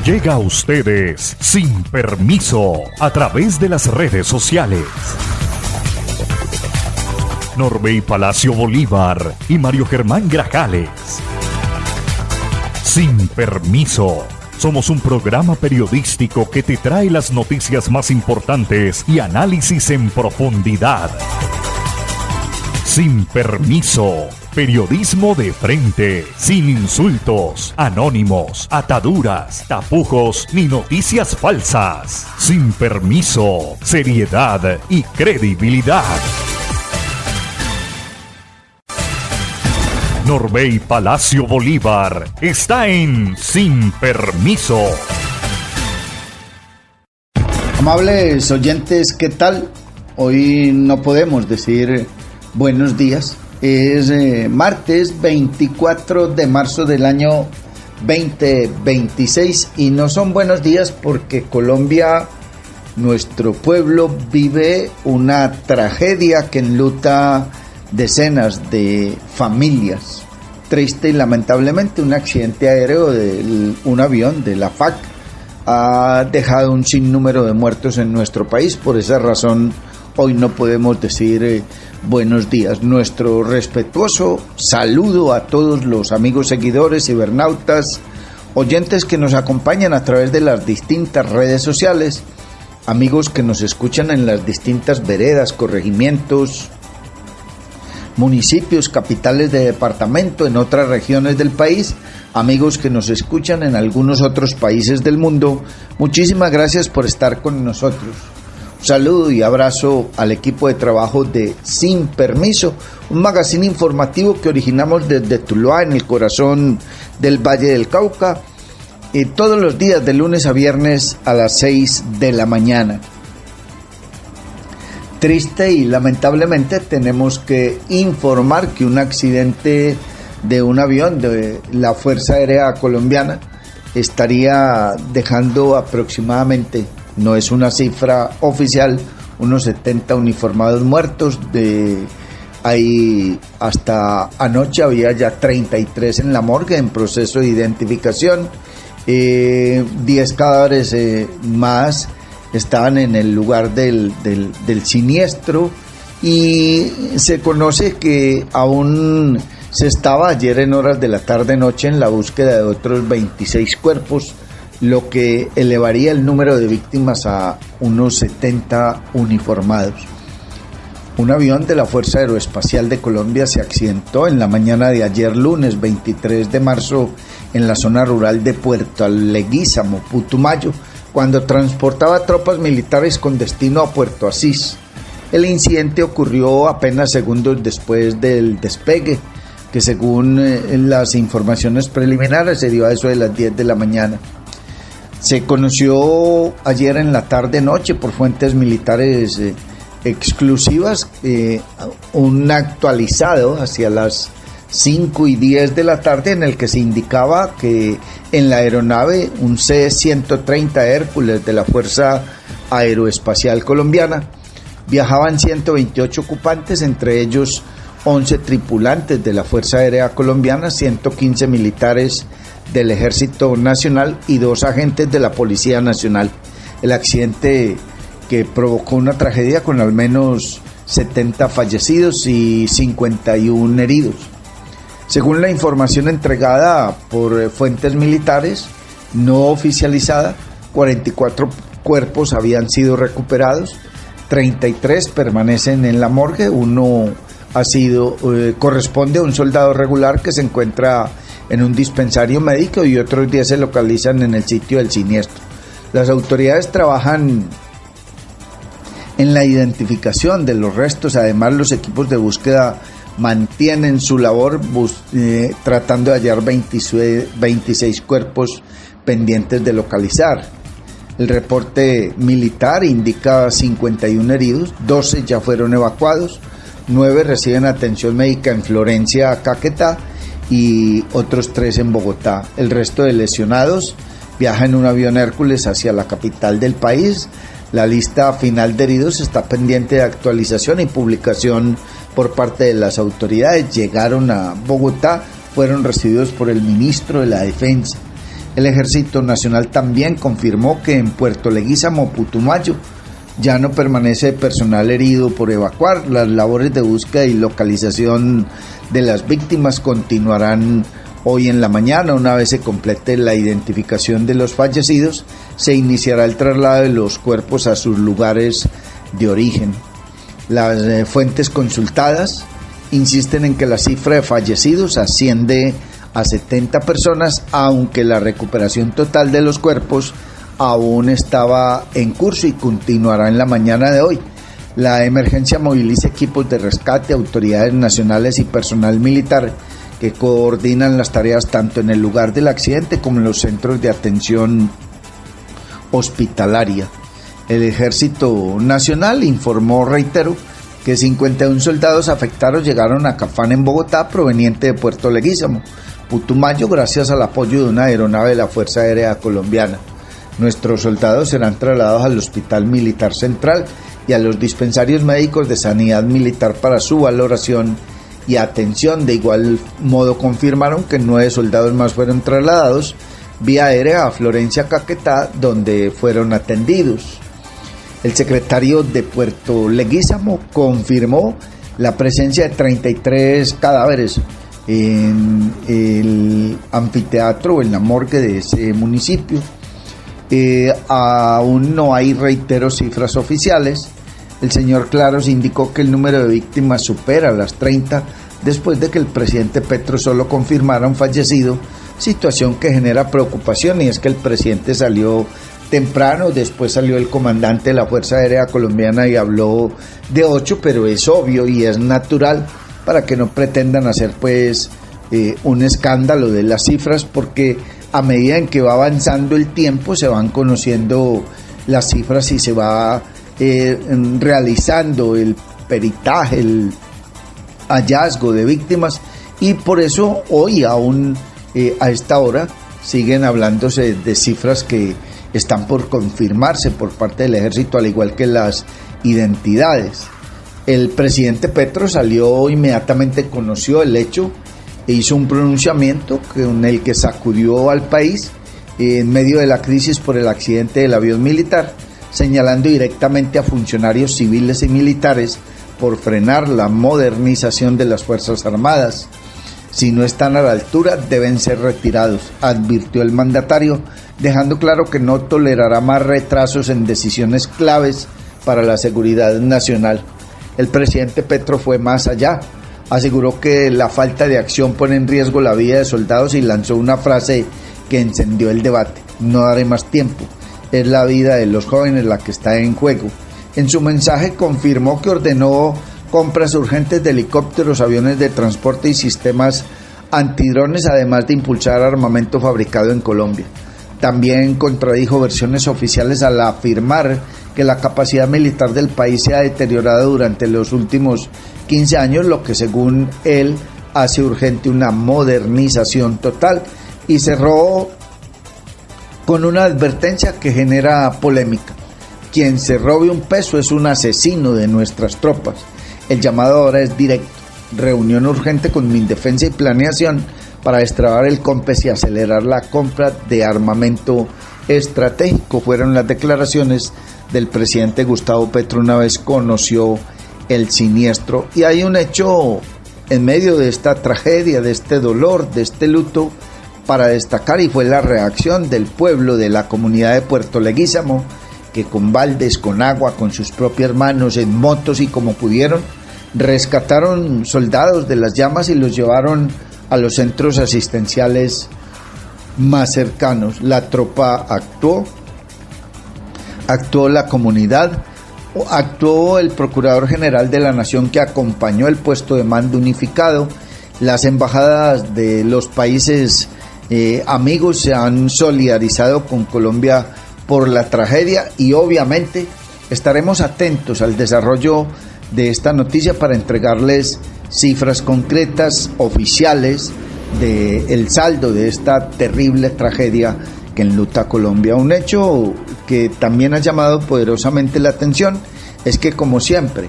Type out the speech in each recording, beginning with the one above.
Llega a ustedes sin permiso a través de las redes sociales. Norbey Palacio Bolívar y Mario Germán Grajales. Sin permiso. Somos un programa periodístico que te trae las noticias más importantes y análisis en profundidad. Sin permiso. Periodismo de frente, sin insultos, anónimos, ataduras, tapujos ni noticias falsas. Sin permiso, seriedad y credibilidad. Norbey Palacio Bolívar está en Sin Permiso. Amables oyentes, ¿qué tal? Hoy no podemos decir buenos días. Es martes 24 de marzo del año 2026 y no son buenos días porque Colombia, nuestro pueblo, vive una tragedia que enluta decenas de familias. Triste y lamentablemente, un accidente aéreo de un avión de la FAC ha dejado un sinnúmero de muertos en nuestro país. Por esa razón, hoy no podemos decir buenos días. Nuestro respetuoso saludo a todos los amigos seguidores, cibernautas, oyentes que nos acompañan a través de las distintas redes sociales, amigos que nos escuchan en las distintas veredas, corregimientos, municipios, capitales de departamento, en otras regiones del país, amigos que nos escuchan en algunos otros países del mundo. Muchísimas gracias por estar con nosotros. Un saludo y abrazo al equipo de trabajo de Sin Permiso, un magazine informativo que originamos desde Tuluá, en el corazón del Valle del Cauca, todos los días de lunes a viernes a las 6 de la mañana. Triste y lamentablemente tenemos que informar que un accidente de un avión de la Fuerza Aérea Colombiana estaría dejando aproximadamente, no es una cifra oficial, unos 70 uniformados muertos. Ahí hasta anoche había ya 33 en la morgue en proceso de identificación, 10 cadáveres más estaban en el lugar del siniestro, y se conoce que aún se estaba ayer en horas de la tarde-noche en la búsqueda de otros 26 cuerpos, lo que elevaría el número de víctimas a unos 70 uniformados. Un avión de la Fuerza Aeroespacial de Colombia se accidentó en la mañana de ayer lunes 23 de marzo en la zona rural de Puerto Leguízamo, Putumayo, cuando transportaba tropas militares con destino a Puerto Asís. El incidente ocurrió apenas segundos después del despegue, que según las informaciones preliminares se dio a eso de las 10 de la mañana. Se conoció ayer en la tarde-noche por fuentes militares exclusivas un actualizado hacia las 5 y 10 de la tarde en el que se indicaba que en la aeronave, un C-130 Hércules de la Fuerza Aeroespacial Colombiana, viajaban 128 ocupantes, entre ellos 11 tripulantes de la Fuerza Aérea Colombiana, 115 militares del Ejército Nacional y 2 agentes de la Policía Nacional. El accidente que provocó una tragedia con al menos 70 fallecidos y 51 heridos. Según la información entregada por fuentes militares no oficializada, 44 cuerpos habían sido recuperados, 33 permanecen en la morgue, uno corresponde a un soldado regular que se encuentra en un dispensario médico y otros 10 se localizan en el sitio del siniestro. Las autoridades trabajan en la identificación de los restos. Además, los equipos de búsqueda mantienen su labor tratando de hallar 26 cuerpos pendientes de localizar. El reporte militar indica 51 heridos, 12 ya fueron evacuados, 9 reciben atención médica en Florencia, Caquetá, y otros 3 en Bogotá. El resto de lesionados viaja en un avión Hércules hacia la capital del país. La lista final de heridos está pendiente de actualización y publicación por parte de las autoridades. Llegaron a Bogotá, fueron recibidos por el ministro de la Defensa. El Ejército Nacional también confirmó que en Puerto Leguízamo, Putumayo, ya no permanece personal herido por evacuar. Las labores de búsqueda y localización de las víctimas continuarán hoy en la mañana. Una vez se complete la identificación de los fallecidos, se iniciará el traslado de los cuerpos a sus lugares de origen. Las fuentes consultadas insisten en que la cifra de fallecidos asciende a 70 personas, aunque la recuperación total de los cuerpos aún estaba en curso y continuará en la mañana de hoy. La emergencia moviliza equipos de rescate, autoridades nacionales y personal militar que coordinan las tareas tanto en el lugar del accidente como en los centros de atención hospitalaria. El Ejército Nacional informó, reitero, que 51 soldados afectados llegaron a Cafán en Bogotá, proveniente de Puerto Leguízamo, Putumayo, gracias al apoyo de una aeronave de la Fuerza Aérea Colombiana. Nuestros soldados serán trasladados al Hospital Militar Central y a los dispensarios médicos de sanidad militar para su valoración y atención. De igual modo confirmaron que 9 soldados más fueron trasladados vía aérea a Florencia, Caquetá, donde fueron atendidos. El secretario de Puerto Leguízamo confirmó la presencia de 33 cadáveres en el anfiteatro, en la morgue de ese municipio. Aún no hay, reitero, cifras oficiales. El señor Claros indicó que el número de víctimas supera las 30 después de que el presidente Petro solo confirmara un fallecido, situación que genera preocupación, y es que el presidente salió temprano, después salió el comandante de la Fuerza Aérea Colombiana y habló de 8, pero es obvio y es natural para que no pretendan hacer un escándalo de las cifras, porque a medida en que va avanzando el tiempo se van conociendo las cifras y se va realizando el peritaje, el hallazgo de víctimas, y por eso hoy aún a esta hora siguen hablándose de cifras que están por confirmarse por parte del ejército, al igual que las identidades. El presidente Petro salió inmediatamente, conoció el hecho e hizo un pronunciamiento con el que sacudió al país en medio de la crisis por el accidente del avión militar, señalando directamente a funcionarios civiles y militares por frenar la modernización de las Fuerzas Armadas. Si no están a la altura, deben ser retirados, advirtió el mandatario, dejando claro que no tolerará más retrasos en decisiones claves para la seguridad nacional. El presidente Petro fue más allá, aseguró que la falta de acción pone en riesgo la vida de soldados y lanzó una frase que encendió el debate: no daré más tiempo, es la vida de los jóvenes la que está en juego. En su mensaje confirmó que ordenó compras urgentes de helicópteros, aviones de transporte y sistemas antidrones, además de impulsar armamento fabricado en Colombia. También contradijo versiones oficiales al afirmar que la capacidad militar del país se ha deteriorado durante los últimos 15 años, lo que según él hace urgente una modernización total, y cerró con una advertencia que genera polémica: quien se robe un peso es un asesino de nuestras tropas. El llamado ahora es directo: reunión urgente con Mindefensa y Planeación para destrabar el COMPES y acelerar la compra de armamento estratégico. Fueron las declaraciones del presidente Gustavo Petro una vez conoció el siniestro. Y hay un hecho en medio de esta tragedia, de este dolor, de este luto, para destacar, y fue la reacción del pueblo, de la comunidad de Puerto Leguízamo, que con baldes, con agua, con sus propias manos, en motos y como pudieron, rescataron soldados de las llamas y los llevaron a los centros asistenciales más cercanos. La tropa actuó la comunidad, actuó el Procurador General de la Nación, que acompañó el puesto de mando unificado. Las embajadas de los países amigos se han solidarizado con Colombia por la tragedia, y obviamente estaremos atentos al desarrollo de esta noticia para entregarles cifras concretas, oficiales, del saldo de esta terrible tragedia que enluta a Colombia. Un hecho que también ha llamado poderosamente la atención es que, como siempre,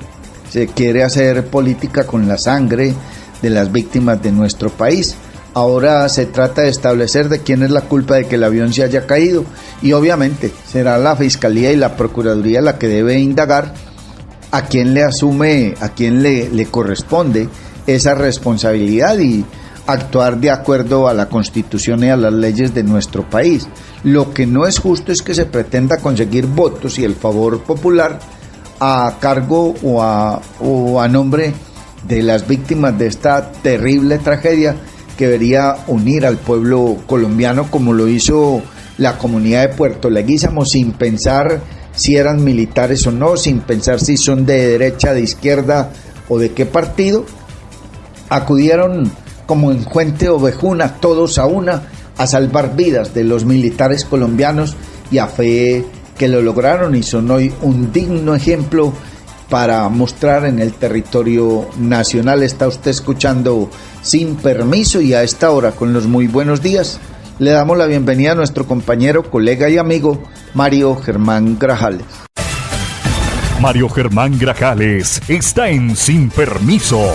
se quiere hacer política con la sangre de las víctimas de nuestro país. Ahora se trata de establecer de quién es la culpa de que el avión se haya caído y obviamente será la Fiscalía y la Procuraduría la que debe indagar a quién le corresponde esa responsabilidad y actuar de acuerdo a la Constitución y a las leyes de nuestro país. Lo que no es justo es que se pretenda conseguir votos y el favor popular a cargo o a nombre de las víctimas de esta terrible tragedia que debería unir al pueblo colombiano como lo hizo la comunidad de Puerto Leguízamo, sin pensar si eran militares o no, sin pensar si son de derecha, de izquierda o de qué partido. Acudieron como en fuente ovejuna, todos a una, a salvar vidas de los militares colombianos y a fe que lo lograron y son hoy un digno ejemplo para mostrar en el territorio nacional. Está usted escuchando Sin Permiso y a esta hora con los muy buenos días le damos la bienvenida a nuestro compañero, colega y amigo Mario Germán Grajales. Mario Germán Grajales está en Sin Permiso.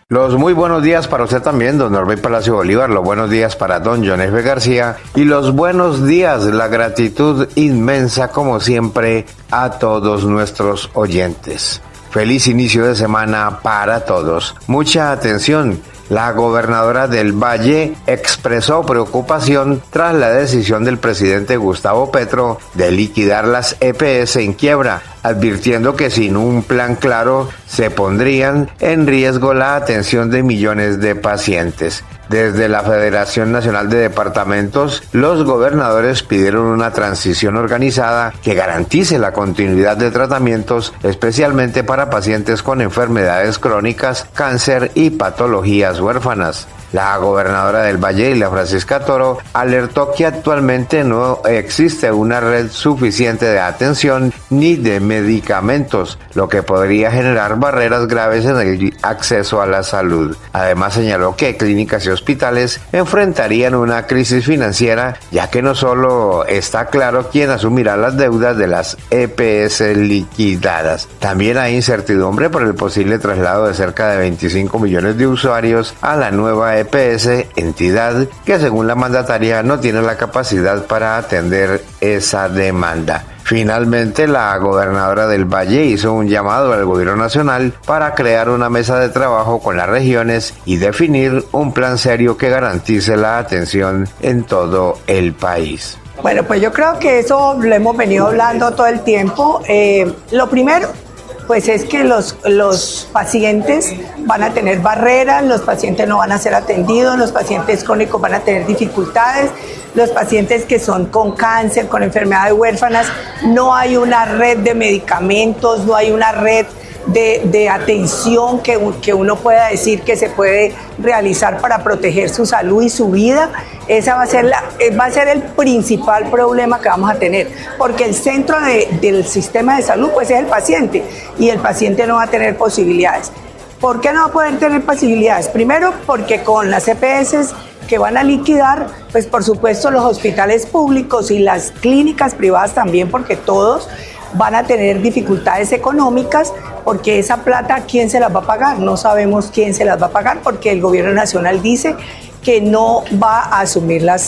Los muy buenos días para usted también, don Norbert Palacio Bolívar, los buenos días para don John F. García y los buenos días, la gratitud inmensa como siempre a todos nuestros oyentes. Feliz inicio de semana para todos. Mucha atención. La gobernadora del Valle expresó preocupación tras la decisión del presidente Gustavo Petro de liquidar las EPS en quiebra, advirtiendo que sin un plan claro se pondrían en riesgo la atención de millones de pacientes. Desde la Federación Nacional de Departamentos, los gobernadores pidieron una transición organizada que garantice la continuidad de tratamientos, especialmente para pacientes con enfermedades crónicas, cáncer y patologías huérfanas. La gobernadora del Valle, Ilia Francisca Toro, alertó que actualmente no existe una red suficiente de atención ni de medicamentos, lo que podría generar barreras graves en el acceso a la salud. Además señaló que clínicas y hospitales enfrentarían una crisis financiera, ya que no solo está claro quién asumirá las deudas de las EPS liquidadas. También hay incertidumbre por el posible traslado de cerca de 25 millones de usuarios a la nueva EPS, entidad que según la mandataria no tiene la capacidad para atender esa demanda. Finalmente, la gobernadora del Valle hizo un llamado al gobierno nacional para crear una mesa de trabajo con las regiones y definir un plan serio que garantice la atención en todo el país. Bueno, pues yo creo que eso lo hemos venido hablando todo el tiempo. Lo primero, pues es que los pacientes van a tener barreras, los pacientes no van a ser atendidos, los pacientes crónicos van a tener dificultades, los pacientes que son con cáncer, con enfermedades huérfanas, no hay una red de medicamentos, no hay una red de atención que uno pueda decir que se puede realizar para proteger su salud y su vida. Esa va a ser el principal problema que vamos a tener, porque el centro del sistema de salud pues es el paciente y el paciente no va a tener posibilidades. ¿Por qué no va a poder tener posibilidades? Primero, porque con las EPS que van a liquidar, pues por supuesto los hospitales públicos y las clínicas privadas también, porque todos van a tener dificultades económicas, porque esa plata, ¿quién se las va a pagar? No sabemos quién se las va a pagar, porque el gobierno nacional dice que no va a asumir las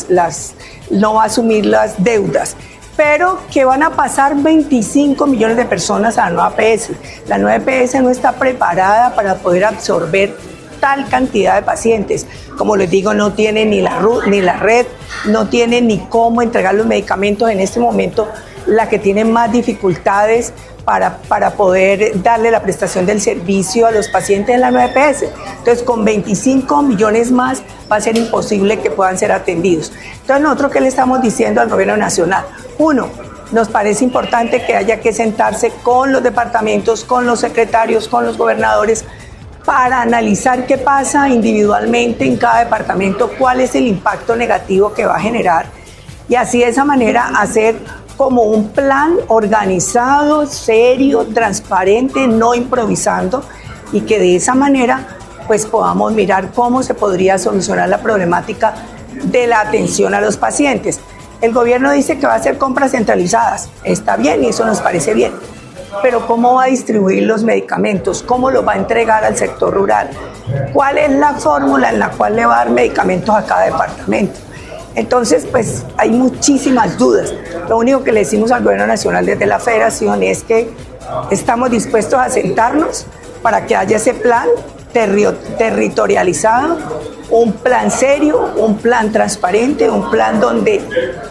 deudas, pero que van a pasar 25 millones de personas a la nueva EPS. La nueva EPS no está preparada para poder absorber tal cantidad de pacientes. Como les digo, no tiene ni la red, no tiene ni cómo entregar los medicamentos. En este momento, la que tiene más dificultades para poder darle la prestación del servicio a los pacientes en la nueva EPS. Entonces, con 25 millones más va a ser imposible que puedan ser atendidos. Entonces, nosotros, ¿qué le estamos diciendo al gobierno nacional? Uno, nos parece importante que haya que sentarse con los departamentos, con los secretarios, con los gobernadores, para analizar qué pasa individualmente en cada departamento, cuál es el impacto negativo que va a generar, y así de esa manera hacer como un plan organizado, serio, transparente, no improvisando, y que de esa manera pues podamos mirar cómo se podría solucionar la problemática de la atención a los pacientes. El gobierno dice que va a hacer compras centralizadas, está bien y eso nos parece bien, pero ¿cómo va a distribuir los medicamentos? ¿Cómo los va a entregar al sector rural? cuál es la fórmula en la cual le va a dar medicamentos a cada departamento. Entonces, pues hay muchísimas dudas. Lo único que le decimos al Gobierno Nacional desde la Federación es que estamos dispuestos a sentarnos para que haya ese plan territorializado, un plan serio, un plan transparente, un plan donde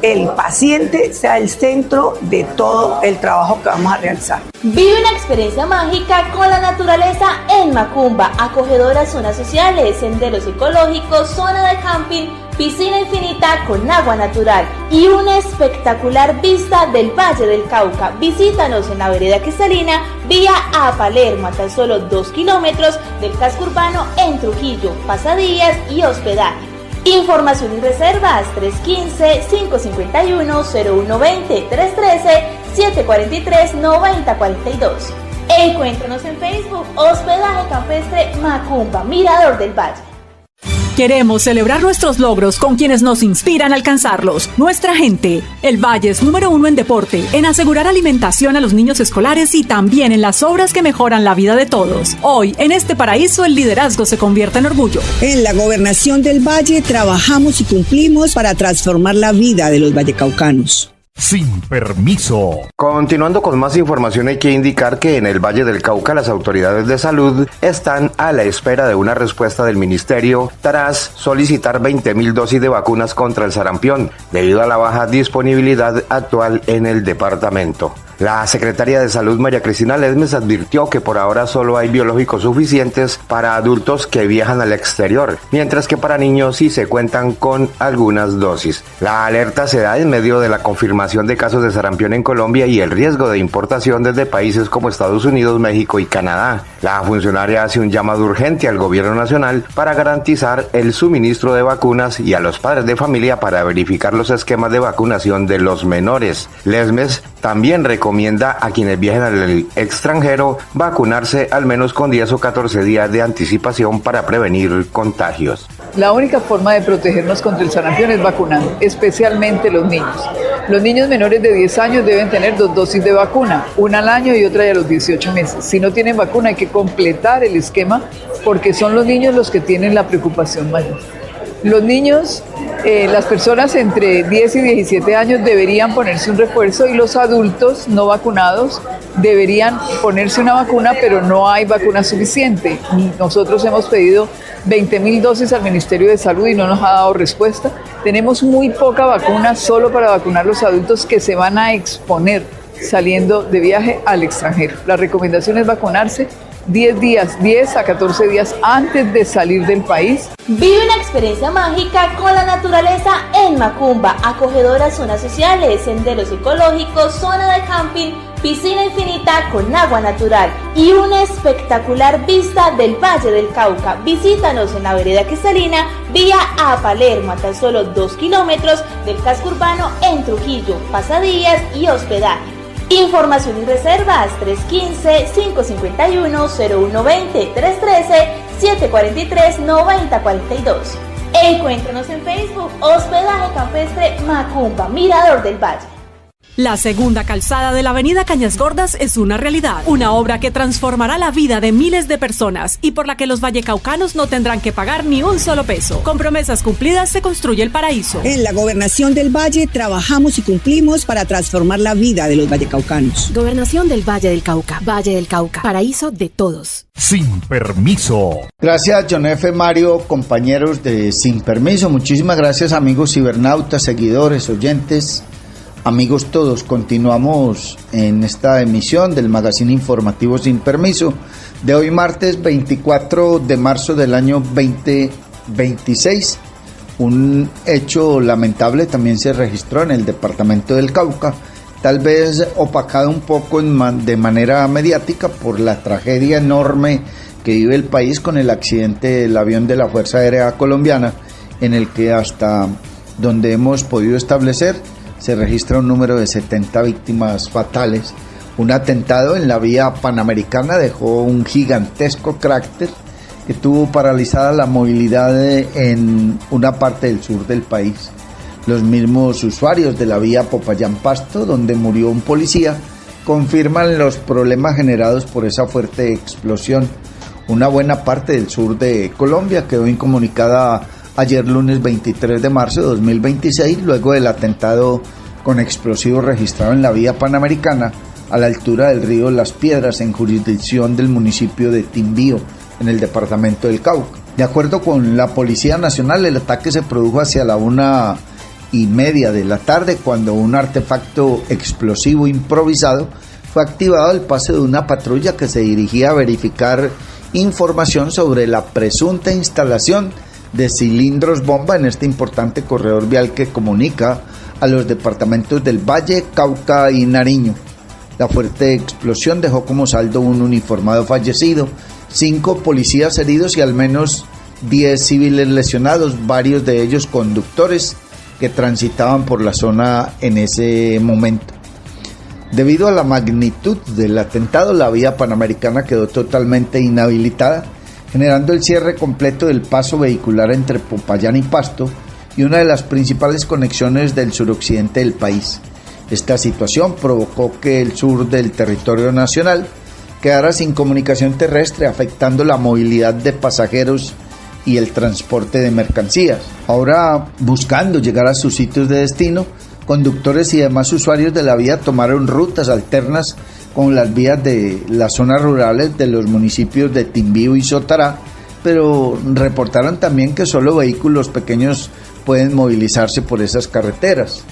el paciente sea el centro de todo el trabajo que vamos a realizar. Vive una experiencia mágica con la naturaleza en Macumba, acogedoras zonas sociales, senderos ecológicos, zona de camping, piscina infinita con agua natural y una espectacular vista del Valle del Cauca. Visítanos en la vereda Cristalina, vía a Palermo, a tan solo 2 kilómetros del casco urbano en Trujillo, pasadías y hospedaje. Información y reservas 315-551-0120, 313-743-9042. Encuéntranos en Facebook, Hospedaje Campestre Macumba, Mirador del Valle. Queremos celebrar nuestros logros con quienes nos inspiran a alcanzarlos. Nuestra gente. El Valle es número 1 en deporte, en asegurar alimentación a los niños escolares y también en las obras que mejoran la vida de todos. Hoy, en este paraíso, el liderazgo se convierte en orgullo. En la Gobernación del Valle trabajamos y cumplimos para transformar la vida de los vallecaucanos. Sin permiso. Continuando con más información, hay que indicar que en el Valle del Cauca las autoridades de salud están a la espera de una respuesta del ministerio tras solicitar 20.000 dosis de vacunas contra el sarampión, debido a la baja disponibilidad actual en el departamento. La secretaria de Salud, María Cristina Ledmes, advirtió que por ahora solo hay biológicos suficientes para adultos que viajan al exterior, mientras que para niños sí se cuentan con algunas dosis. La alerta se da en medio de la confirmación de casos de sarampión en Colombia y el riesgo de importación desde países como Estados Unidos, México y Canadá. La funcionaria hace un llamado urgente al gobierno nacional para garantizar el suministro de vacunas y a los padres de familia para verificar los esquemas de vacunación de los menores. Ledmes también recomienda a quienes viajen al extranjero vacunarse al menos con 10 o 14 días de anticipación para prevenir contagios. La única forma de protegernos contra el sarampión es vacunando, especialmente los niños. Los niños menores de 10 años deben tener 2 dosis de vacuna, una al año y otra a los 18 meses. Si no tienen vacuna hay que completar el esquema porque son los niños los que tienen la preocupación mayor. Los niños, las personas entre 10 y 17 años deberían ponerse un refuerzo y los adultos no vacunados deberían ponerse una vacuna, pero no hay vacuna suficiente. Nosotros hemos pedido 20.000 dosis al Ministerio de Salud y no nos ha dado respuesta. Tenemos muy poca vacuna solo para vacunar los adultos que se van a exponer saliendo de viaje al extranjero. La recomendación es vacunarse 10 a 14 días antes de salir del país. Vive una experiencia mágica con la naturaleza en Macumba, acogedoras zonas sociales, senderos ecológicos, zona de camping, piscina infinita con agua natural y una espectacular vista del Valle del Cauca. Visítanos en la vereda Cristalina, vía a Palermo, a tan solo 2 kilómetros del casco urbano en Trujillo, pasadías y hospedaje. Información y reservas 315-551-0120, 313-743-9042. Encuéntranos en Facebook, Hospedaje Campestre Macumba, Mirador del Valle. La segunda calzada de la avenida Cañas Gordas es una realidad, una obra que transformará la vida de miles de personas y por la que los vallecaucanos no tendrán que pagar ni un solo peso. Con promesas cumplidas se construye el paraíso. En la Gobernación del Valle trabajamos y cumplimos para transformar la vida de los vallecaucanos. Gobernación del Valle del Cauca, paraíso de todos. Sin permiso. Gracias, John F. Mario, compañeros de Sin Permiso. Muchísimas gracias, amigos cibernautas, seguidores, oyentes. Amigos todos, continuamos en esta emisión del magazine informativo Sin Permiso de hoy martes 24 de marzo del año 2026. Un hecho lamentable también se registró en el departamento del Cauca, tal vez opacado un poco de manera mediática por la tragedia enorme que vive el país con el accidente del avión de la Fuerza Aérea Colombiana, en el que hasta donde hemos podido establecer se registra un número de 70 víctimas fatales. Un atentado en la vía panamericana dejó un gigantesco cráter que tuvo paralizada la movilidad en una parte del sur del país. Los mismos usuarios de la vía Popayán-Pasto, donde murió un policía, confirman los problemas generados por esa fuerte explosión. Una buena parte del sur de Colombia quedó incomunicada ayer lunes 23 de marzo de 2026, luego del atentado con explosivos registrado en la vía panamericana a la altura del río Las Piedras, en jurisdicción del municipio de Timbío, en el departamento del Cauca. De acuerdo con la Policía Nacional, el ataque se produjo hacia la 1:30 de la tarde, cuando un artefacto explosivo improvisado fue activado al paso de una patrulla que se dirigía a verificar información sobre la presunta instalación de cilindros bomba en este importante corredor vial que comunica a los departamentos del Valle, Cauca y Nariño. La fuerte explosión dejó como saldo un uniformado fallecido, 5 policías heridos y al menos 10 civiles lesionados, varios de ellos conductores que transitaban por la zona en ese momento. Debido a la magnitud del atentado, la vía panamericana quedó totalmente inhabilitada, generando el cierre completo del paso vehicular entre Popayán y Pasto y una de las principales conexiones del suroccidente del país. Esta situación provocó que el sur del territorio nacional quedara sin comunicación terrestre, afectando la movilidad de pasajeros y el transporte de mercancías. Ahora, buscando llegar a sus sitios de destino, conductores y demás usuarios de la vía tomaron rutas alternas con las vías de las zonas rurales de los municipios de Timbío y Sotará, pero reportaron también que solo vehículos pequeños pueden movilizarse por esas carreteras.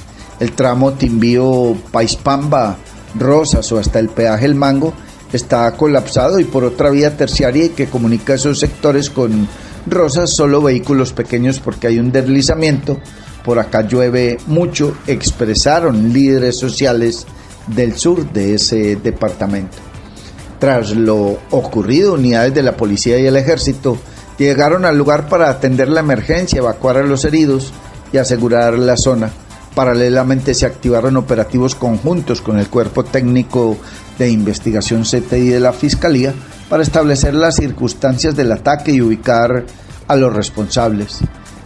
El tramo Timbío-Paispamba, Rosas o hasta el peaje El Mango está colapsado, y por otra vía terciaria y que comunica esos sectores con Rosas, solo vehículos pequeños porque hay un deslizamiento. Por acá llueve mucho, expresaron líderes sociales del sur de ese departamento. Tras lo ocurrido, unidades de la policía y el ejército llegaron al lugar para atender la emergencia, evacuar a los heridos y asegurar la zona. Paralelamente se activaron operativos conjuntos con el Cuerpo Técnico de Investigación CTI de la Fiscalía para establecer las circunstancias del ataque y ubicar a los responsables.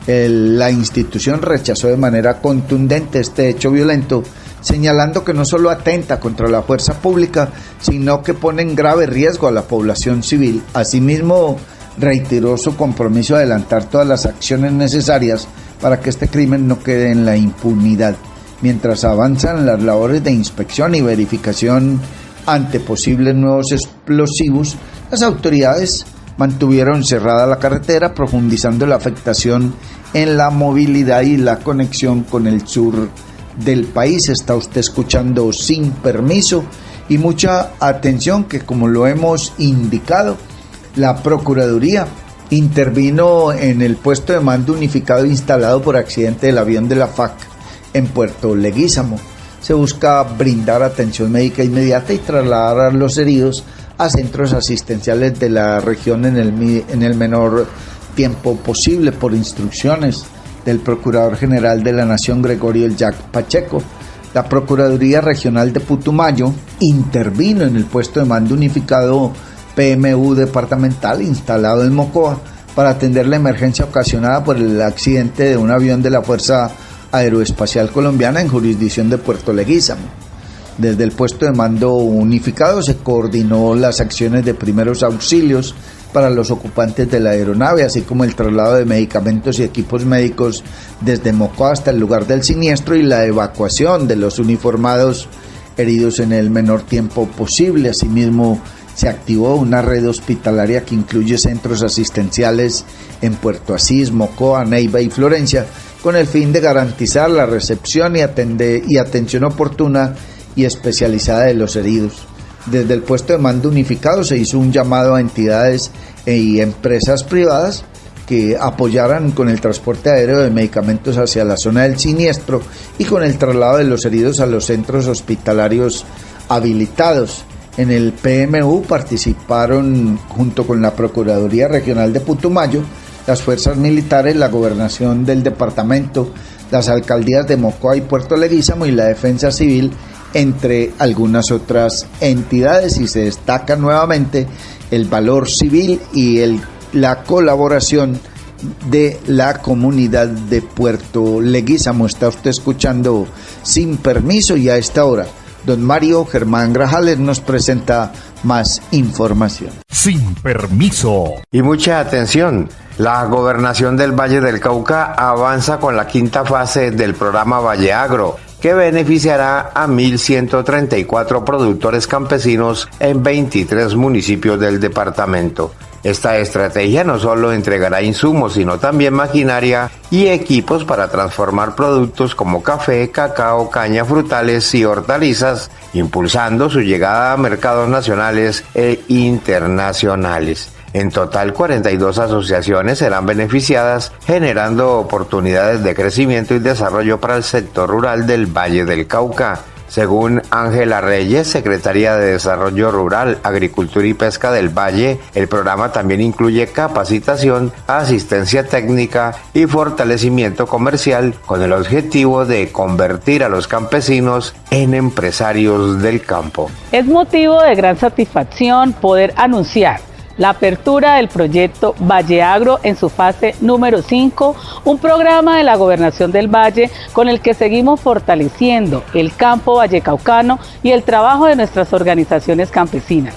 La institución rechazó de manera contundente este hecho violento, señalando que no solo atenta contra la fuerza pública, sino que pone en grave riesgo a la población civil. Asimismo, reiteró su compromiso de adelantar todas las acciones necesarias para que este crimen no quede en la impunidad. Mientras avanzan las labores de inspección y verificación ante posibles nuevos explosivos, las autoridades mantuvieron cerrada la carretera, profundizando la afectación en la movilidad y la conexión con el sur del país. Está usted escuchando Sin Permiso, y mucha atención que, como lo hemos indicado, la Procuraduría intervino en el puesto de mando unificado instalado por accidente del avión de la FAC en Puerto Leguízamo. Se busca brindar atención médica inmediata y trasladar a los heridos a centros asistenciales de la región en el menor tiempo posible, por instrucciones del Procurador General de la Nación, Gregorio El Jack Pacheco. La Procuraduría Regional de Putumayo intervino en el puesto de mando unificado PMU departamental instalado en Mocoa para atender la emergencia ocasionada por el accidente de un avión de la Fuerza Aeroespacial Colombiana en jurisdicción de Puerto Leguízamo. Desde el puesto de mando unificado se coordinó las acciones de primeros auxilios para los ocupantes de la aeronave, así como el traslado de medicamentos y equipos médicos desde Mocoa hasta el lugar del siniestro y la evacuación de los uniformados heridos en el menor tiempo posible. Asimismo, se activó una red hospitalaria que incluye centros asistenciales en Puerto Asís, Mocoa, Neiva y Florencia, con el fin de garantizar la recepción y atención oportuna y especializada de los heridos. Desde el puesto de mando unificado se hizo un llamado a entidades y empresas privadas que apoyaran con el transporte aéreo de medicamentos hacia la zona del siniestro y con el traslado de los heridos a los centros hospitalarios habilitados. En el PMU participaron, junto con la Procuraduría Regional de Putumayo, las fuerzas militares, la gobernación del departamento, las alcaldías de Mocoa y Puerto Leguízamo y la Defensa Civil, entre algunas otras entidades, y se destaca nuevamente el valor civil y la colaboración de la comunidad de Puerto Leguízamo. Está usted escuchando Sin Permiso, y a esta hora Don Mario Germán Grajales nos presenta más información. Sin permiso. Y mucha atención. La Gobernación del Valle del Cauca avanza con la quinta fase del programa Valle Agro, que beneficiará a 1.134 productores campesinos en 23 municipios del departamento. Esta estrategia no solo entregará insumos, sino también maquinaria y equipos para transformar productos como café, cacao, caña, frutales y hortalizas, impulsando su llegada a mercados nacionales e internacionales. En total, 42 asociaciones serán beneficiadas, generando oportunidades de crecimiento y desarrollo para el sector rural del Valle del Cauca. Según Ángela Reyes, secretaria de Desarrollo Rural, Agricultura y Pesca del Valle, el programa también incluye capacitación, asistencia técnica y fortalecimiento comercial con el objetivo de convertir a los campesinos en empresarios del campo. Es motivo de gran satisfacción poder anunciar la apertura del proyecto Valle Agro en su fase número 5, un programa de la Gobernación del Valle con el que seguimos fortaleciendo el campo vallecaucano y el trabajo de nuestras organizaciones campesinas.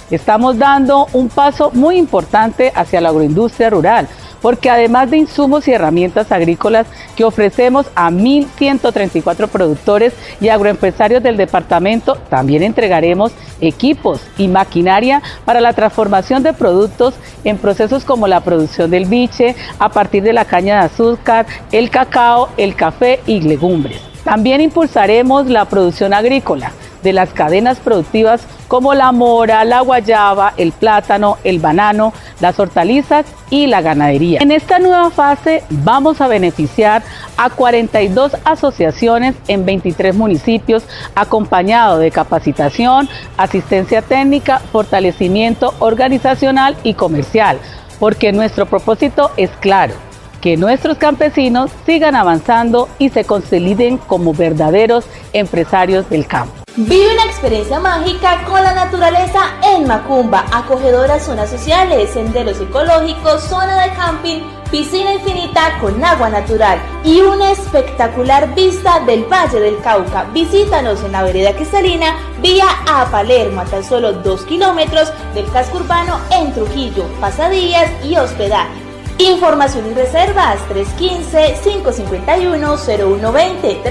Estamos dando un paso muy importante hacia la agroindustria rural, porque además de insumos y herramientas agrícolas que ofrecemos a 1.134 productores y agroempresarios del departamento, también entregaremos equipos y maquinaria para la transformación de productos en procesos como la producción del biche, a partir de la caña de azúcar, el cacao, el café y legumbres. También impulsaremos la producción agrícola de las cadenas productivas como la mora, la guayaba, el plátano, el banano, las hortalizas y la ganadería. En esta nueva fase vamos a beneficiar a 42 asociaciones en 23 municipios, acompañado de capacitación, asistencia técnica, fortalecimiento organizacional y comercial, porque nuestro propósito es claro: que nuestros campesinos sigan avanzando y se consoliden como verdaderos empresarios del campo. Vive una experiencia mágica con la naturaleza en Macumba, acogedoras zonas sociales, senderos ecológicos, zona de camping, piscina infinita con agua natural y una espectacular vista del Valle del Cauca. Visítanos en la vereda Cristalina, vía a Palermo, a tan solo 2 kilómetros del casco urbano en Trujillo, pasadías y hospedaje. Información y reservas 315-551-0120,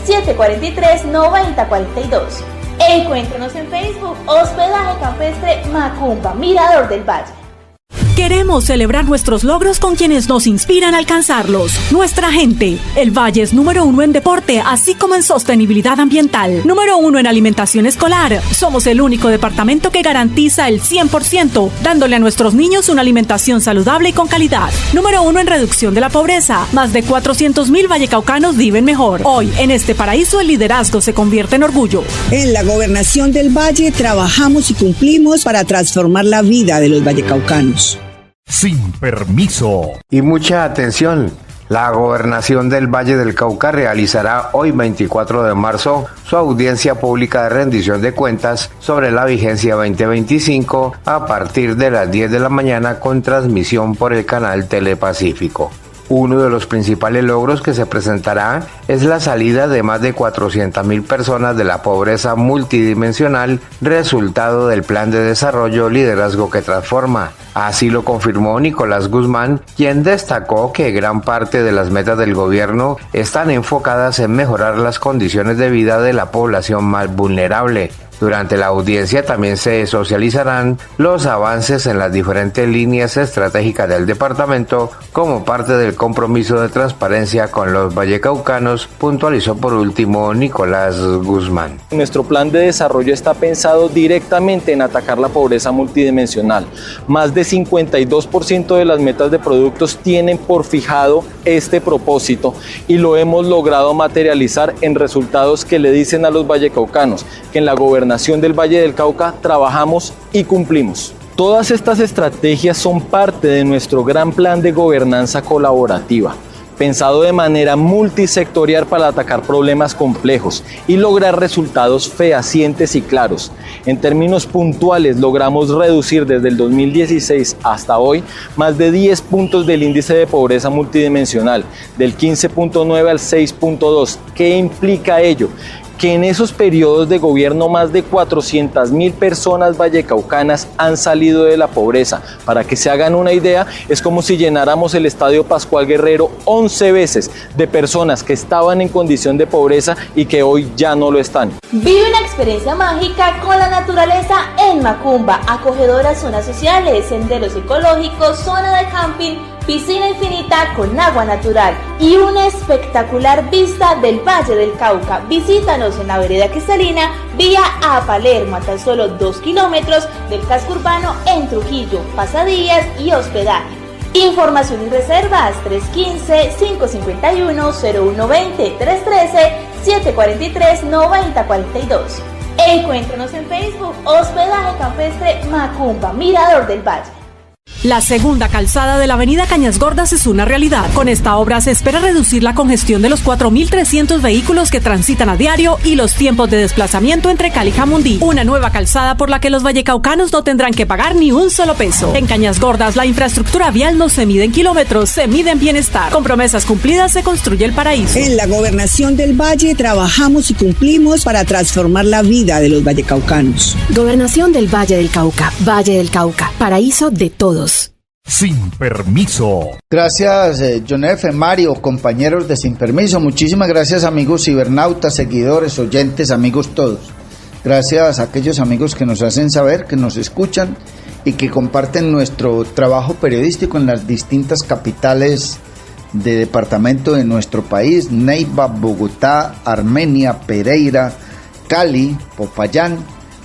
313-743-9042. Encuéntranos en Facebook, Hospedaje Campestre Macumba, Mirador del Valle. Queremos celebrar nuestros logros con quienes nos inspiran a alcanzarlos. Nuestra gente. El Valle es número 1 en deporte, así como en sostenibilidad ambiental. Número 1 en alimentación escolar. Somos el único departamento que garantiza el 100%, dándole a nuestros niños una alimentación saludable y con calidad. Número 1 en reducción de la pobreza. Más de 400,000 vallecaucanos viven mejor. Hoy, en este paraíso, el liderazgo se convierte en orgullo. En la Gobernación del Valle trabajamos y cumplimos para transformar la vida de los vallecaucanos. Sin permiso. Y mucha atención. La Gobernación del Valle del Cauca realizará hoy 24 de marzo su audiencia pública de rendición de cuentas sobre la vigencia 2025 a partir de las 10 de la mañana con transmisión por el canal Telepacífico. Uno de los principales logros que se presentará es la salida de más de 400,000 personas de la pobreza multidimensional, resultado del Plan de Desarrollo Liderazgo que Transforma. Así lo confirmó Nicolás Guzmán, quien destacó que gran parte de las metas del gobierno están enfocadas en mejorar las condiciones de vida de la población más vulnerable. Durante la audiencia también se socializarán los avances en las diferentes líneas estratégicas del departamento como parte del compromiso de transparencia con los vallecaucanos, puntualizó por último Nicolás Guzmán. Nuestro plan de desarrollo está pensado directamente en atacar la pobreza multidimensional. Más de 52% de las metas de productos tienen por fijado este propósito y lo hemos logrado materializar en resultados que le dicen a los vallecaucanos que en la Gobernación del Valle del Cauca trabajamos y cumplimos. Todas estas estrategias son parte de nuestro gran plan de gobernanza colaborativa, pensado de manera multisectorial para atacar problemas complejos y lograr resultados fehacientes y claros. En términos puntuales, logramos reducir desde el 2016 hasta hoy más de 10 puntos del índice de pobreza multidimensional, del 15.9 al 6.2. ¿Qué implica ello? que en esos periodos de gobierno más de 400.000 personas vallecaucanas han salido de la pobreza. Para que se hagan una idea, es como si llenáramos el Estadio Pascual Guerrero 11 veces de personas que estaban en condición de pobreza y que hoy ya no lo están. Vive una experiencia mágica con la naturaleza en Macumba, acogedoras zonas sociales, senderos ecológicos, zona de camping, piscina infinita con agua natural y una espectacular vista del Valle del Cauca. Visítanos en la vereda Cristalina, vía a Palermo, a tan solo 2 kilómetros del casco urbano en Trujillo, pasadías y hospedaje. Información y reservas 315-551-0120, 313-743-9042. Encuéntranos en Facebook, Hospedaje Campestre Macumba, Mirador del Valle. La segunda calzada de la avenida Cañas Gordas es una realidad. Con esta obra se espera reducir la congestión de los 4.300 vehículos que transitan a diario y los tiempos de desplazamiento entre Cali y Jamundí. Una nueva calzada por la que los vallecaucanos no tendrán que pagar ni un solo peso. En Cañas Gordas, la infraestructura vial no se mide en kilómetros, se mide en bienestar. Con promesas cumplidas se construye el paraíso. En la Gobernación del Valle trabajamos y cumplimos para transformar la vida de los vallecaucanos. Gobernación del Valle del Cauca. Valle del Cauca. Paraíso de todos. Sin permiso. Gracias, John F., Mario, compañeros de Sin Permiso. Muchísimas gracias, amigos cibernautas, seguidores, oyentes, amigos todos. Gracias a aquellos amigos que nos hacen saber, que nos escuchan y que comparten nuestro trabajo periodístico en las distintas capitales de departamento de nuestro país: Neiva, Bogotá, Armenia, Pereira, Cali, Popayán.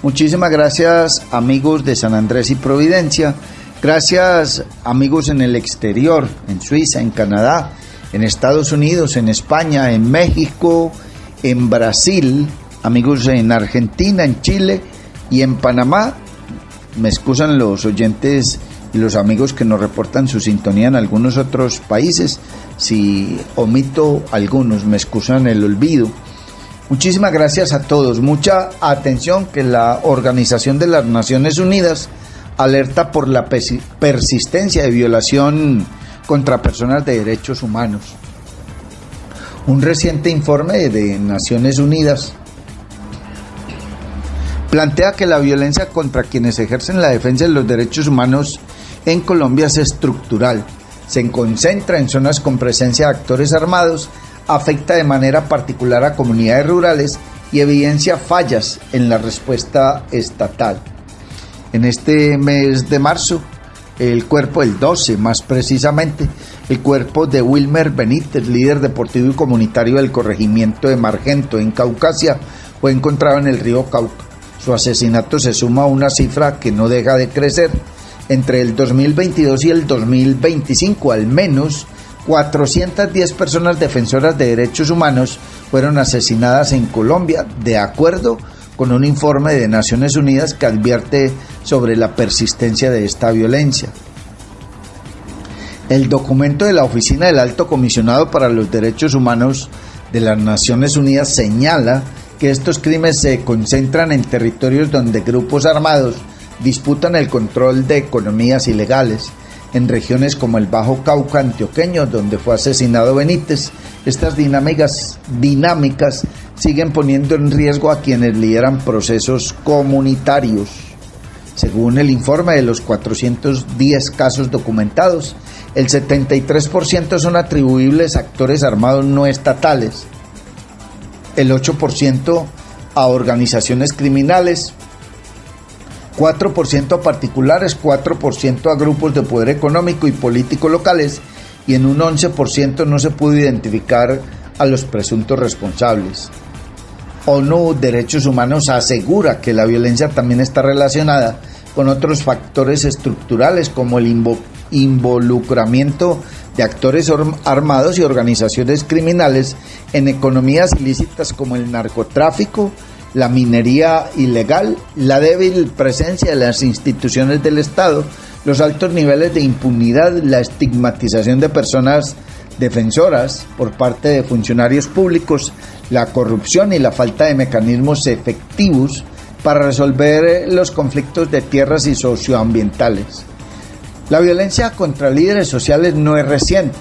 Muchísimas gracias, amigos de San Andrés y Providencia. Gracias, amigos en el exterior, en Suiza, en Canadá, en Estados Unidos, en España, en México, en Brasil, amigos en Argentina, en Chile y en Panamá. Me excusan los oyentes y los amigos que nos reportan su sintonía en algunos otros países. Si omito algunos, me excusan el olvido. Muchísimas gracias a todos. Mucha atención, que la Organización de las Naciones Unidas alerta por la persistencia de violación contra personas de derechos humanos. Un reciente informe de Naciones Unidas plantea que la violencia contra quienes ejercen la defensa de los derechos humanos en Colombia es estructural. Se concentra en zonas con presencia de actores armados, afecta de manera particular a comunidades rurales y evidencia fallas en la respuesta estatal. En este mes de marzo, el 12 más precisamente, el cuerpo de Wilmer Benítez, líder deportivo y comunitario del corregimiento de Margento, en Caucasia, fue encontrado en el río Cauca. Su asesinato se suma a una cifra que no deja de crecer. Entre el 2022 y el 2025, al menos 410 personas defensoras de derechos humanos fueron asesinadas en Colombia, de acuerdo con un informe de Naciones Unidas que advierte sobre la persistencia de esta violencia. El documento de la Oficina del Alto Comisionado para los Derechos Humanos de las Naciones Unidas señala que estos crímenes se concentran en territorios donde grupos armados disputan el control de economías ilegales. En regiones como el Bajo Cauca antioqueño, donde fue asesinado Benítez, estas dinámicas siguen poniendo en riesgo a quienes lideran procesos comunitarios. Según el informe, de los 410 casos documentados, el 73% son atribuibles a actores armados no estatales, el 8% a organizaciones criminales, 4% a particulares, 4% a grupos de poder económico y político locales, y en un 11% no se pudo identificar a los presuntos responsables. ONU Derechos Humanos asegura que la violencia también está relacionada con otros factores estructurales, como el involucramiento de actores armados y organizaciones criminales en economías ilícitas como el narcotráfico, la minería ilegal, la débil presencia de las instituciones del Estado, los altos niveles de impunidad, la estigmatización de personas defensoras por parte de funcionarios públicos, la corrupción y la falta de mecanismos efectivos para resolver los conflictos de tierras y socioambientales. La violencia contra líderes sociales no es reciente.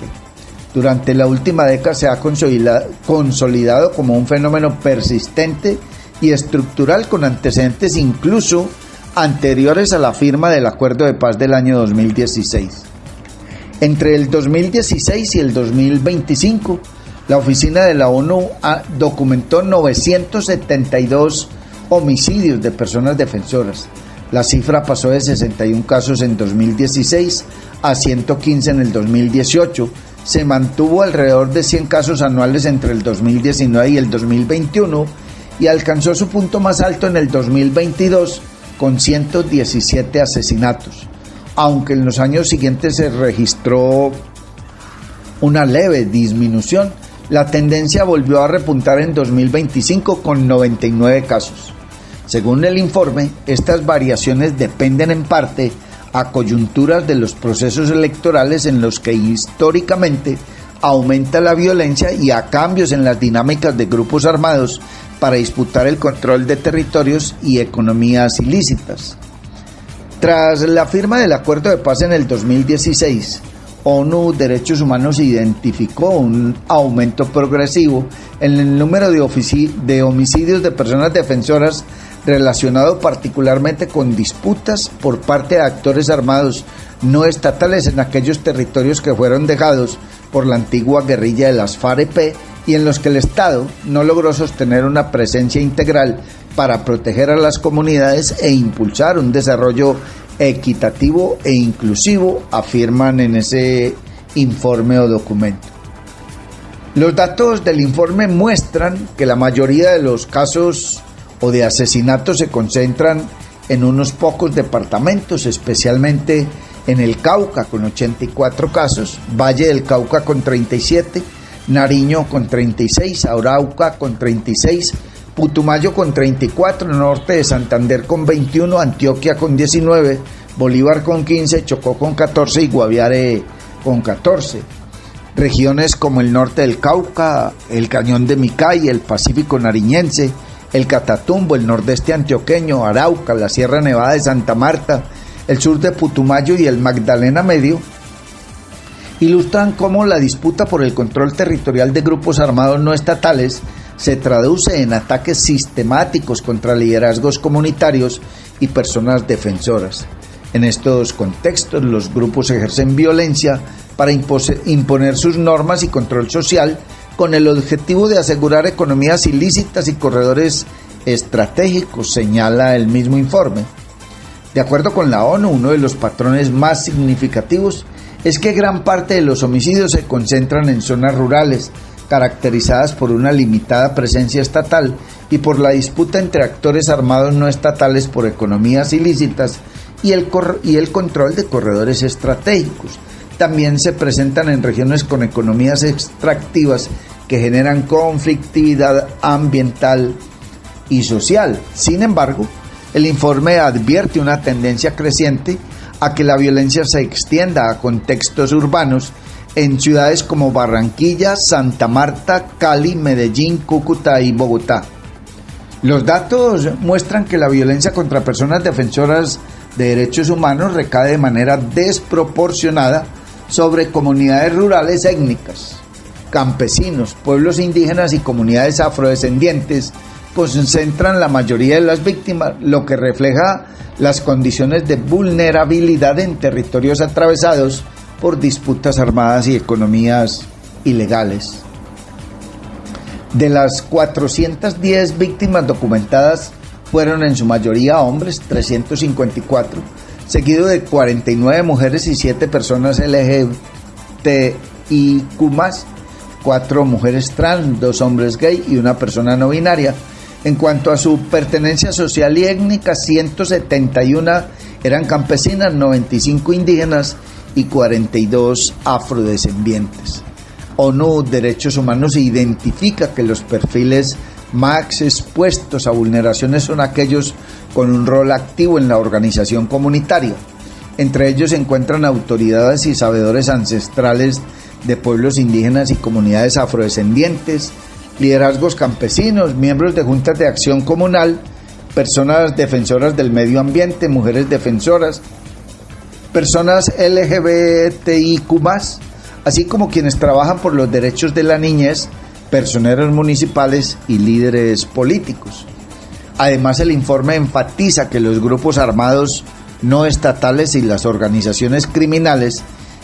Durante la última década se ha consolidado como un fenómeno persistente y estructural con antecedentes incluso anteriores a la firma del Acuerdo de Paz del año 2016. Entre el 2016 y el 2025, la Oficina de la ONU documentó 972 homicidios de personas defensoras. La cifra pasó de 61 casos en 2016 a 115 en el 2018. Se mantuvo alrededor de 100 casos anuales entre el 2019 y el 2021 y alcanzó su punto más alto en el 2022 con 117 asesinatos, aunque en los años siguientes se registró una leve disminución. La tendencia volvió a repuntar en 2025 con 99 casos. Según el informe, estas variaciones dependen en parte a coyunturas de los procesos electorales en los que históricamente aumenta la violencia y a cambios en las dinámicas de grupos armados para disputar el control de territorios y economías ilícitas. Tras la firma del Acuerdo de Paz en el 2016, ONU Derechos Humanos identificó un aumento progresivo en el número de homicidios de personas defensoras relacionado particularmente con disputas por parte de actores armados no estatales en aquellos territorios que fueron dejados por la antigua guerrilla de las FARC-EP y en los que el Estado no logró sostener una presencia integral para proteger a las comunidades e impulsar un desarrollo equitativo e inclusivo, afirman en ese informe o documento. Los datos del informe muestran que la mayoría de los casos o de asesinatos se concentran en unos pocos departamentos, especialmente en el Cauca con 84 casos, Valle del Cauca con 37, Nariño con 36, Arauca con 36, Putumayo con 34, Norte de Santander con 21, Antioquia con 19, Bolívar con 15, Chocó con 14 y Guaviare con 14. Regiones como el norte del Cauca, el Cañón de Micay, el Pacífico nariñense, el Catatumbo, el nordeste antioqueño, Arauca, la Sierra Nevada de Santa Marta, el sur de Putumayo y el Magdalena Medio, ilustran cómo la disputa por el control territorial de grupos armados no estatales se traduce en ataques sistemáticos contra liderazgos comunitarios y personas defensoras. En estos contextos, los grupos ejercen violencia para imponer sus normas y control social con el objetivo de asegurar economías ilícitas y corredores estratégicos, señala el mismo informe. De acuerdo con la ONU, uno de los patrones más significativos es que gran parte de los homicidios se concentran en zonas rurales, caracterizadas por una limitada presencia estatal y por la disputa entre actores armados no estatales por economías ilícitas y el control de corredores estratégicos. También se presentan en regiones con economías extractivas que generan conflictividad ambiental y social. Sin embargo, el informe advierte una tendencia creciente a que la violencia se extienda a contextos urbanos en ciudades como Barranquilla, Santa Marta, Cali, Medellín, Cúcuta y Bogotá. Los datos muestran que la violencia contra personas defensoras de derechos humanos recae de manera desproporcionada sobre comunidades rurales étnicas, campesinos, pueblos indígenas y comunidades afrodescendientes concentran la mayoría de las víctimas, lo que refleja las condiciones de vulnerabilidad en territorios atravesados por disputas armadas y economías ilegales. De las 410 víctimas documentadas, fueron en su mayoría hombres, 354, seguido de 49 mujeres y 7 personas LGBTIQ+, 4 mujeres trans, 2 hombres gay y 1 persona no binaria. En cuanto a su pertenencia social y étnica, 171 eran campesinas, 95 indígenas y 42 afrodescendientes. ONU Derechos Humanos identifica que los perfiles más expuestos a vulneraciones son aquellos con un rol activo en la organización comunitaria. Entre ellos se encuentran autoridades y sabedores ancestrales de pueblos indígenas y comunidades afrodescendientes, liderazgos campesinos, miembros de juntas de acción comunal, personas defensoras del medio ambiente, mujeres defensoras, personas LGBTIQ+, así como quienes trabajan por los derechos de la niñez, personeros municipales y líderes políticos. Además, el informe enfatiza que los grupos armados no estatales y las organizaciones criminales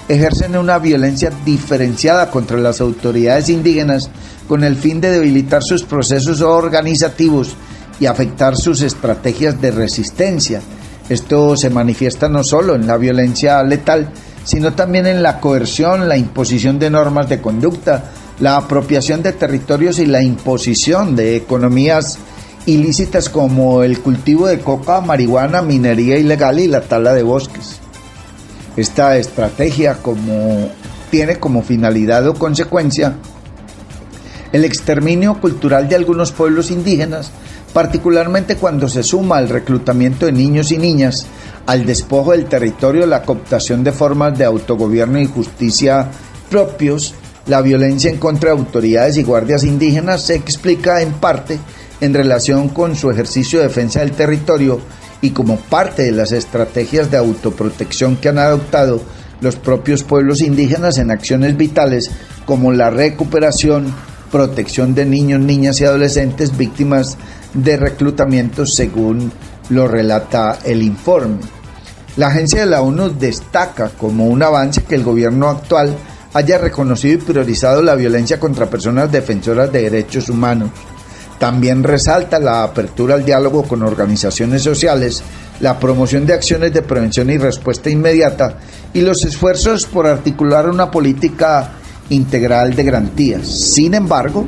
ejercen una violencia diferenciada contra las autoridades indígenas con el fin de debilitar sus procesos organizativos y afectar sus estrategias de resistencia. Esto se manifiesta no solo en la violencia letal, sino también en la coerción, la imposición de normas de conducta, la apropiación de territorios y la imposición de economías ilícitas como el cultivo de coca, marihuana, minería ilegal y la tala de bosques. Esta estrategia tiene como finalidad o consecuencia el exterminio cultural de algunos pueblos indígenas, particularmente cuando se suma al reclutamiento de niños y niñas, al despojo del territorio, la cooptación de formas de autogobierno y justicia propios. La violencia en contra de autoridades y guardias indígenas se explica en parte en relación con su ejercicio de defensa del territorio y como parte de las estrategias de autoprotección que han adoptado los propios pueblos indígenas en acciones vitales como la recuperación, protección de niños, niñas y adolescentes víctimas de reclutamiento, según lo relata el informe. La agencia de la ONU destaca como un avance que el gobierno actual haya reconocido y priorizado la violencia contra personas defensoras de derechos humanos. También resalta la apertura al diálogo con organizaciones sociales, la promoción de acciones de prevención y respuesta inmediata y los esfuerzos por articular una política integral de garantías. Sin embargo,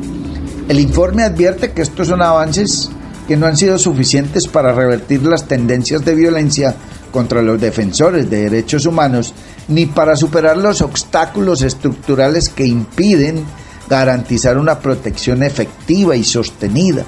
el informe advierte que estos son avances que no han sido suficientes para revertir las tendencias de violencia contra los defensores de derechos humanos, ni para superar los obstáculos estructurales que impiden garantizar una protección efectiva y sostenida.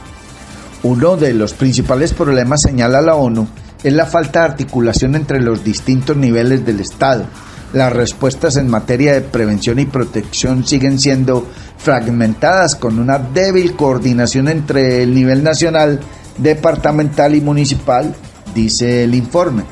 Uno de los principales problemas, señala la ONU, es la falta de articulación entre los distintos niveles del Estado. Las respuestas en materia de prevención y protección siguen siendo fragmentadas, con una débil coordinación entre el nivel nacional, departamental y municipal, dice el informe.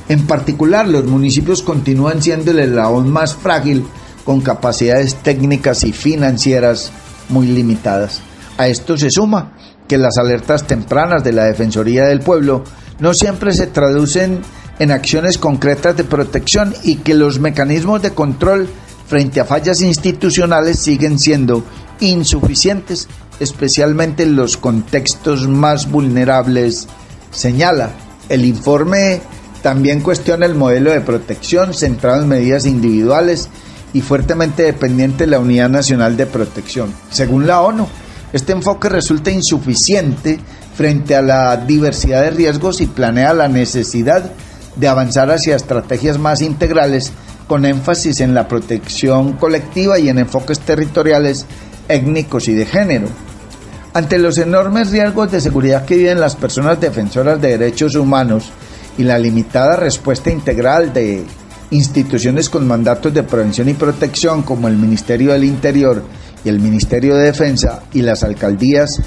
En particular, los municipios continúan siendo el eslabón más frágil, con capacidades técnicas y financieras muy limitadas. A esto se suma que las alertas tempranas de la Defensoría del Pueblo no siempre se traducen en acciones concretas de protección y que los mecanismos de control frente a fallas institucionales siguen siendo insuficientes, especialmente en los contextos más vulnerables, señala. El informe también cuestiona el modelo de protección centrado en medidas individuales y fuertemente dependiente de la Unidad Nacional de Protección. Según la ONU, este enfoque resulta insuficiente frente a la diversidad de riesgos y planea la necesidad de avanzar hacia estrategias más integrales con énfasis en la protección colectiva y en enfoques territoriales, étnicos y de género. Ante los enormes riesgos de seguridad que viven las personas defensoras de derechos humanos y la limitada respuesta integral de instituciones con mandatos de prevención y protección como el Ministerio del Interior y el Ministerio de Defensa y las alcaldías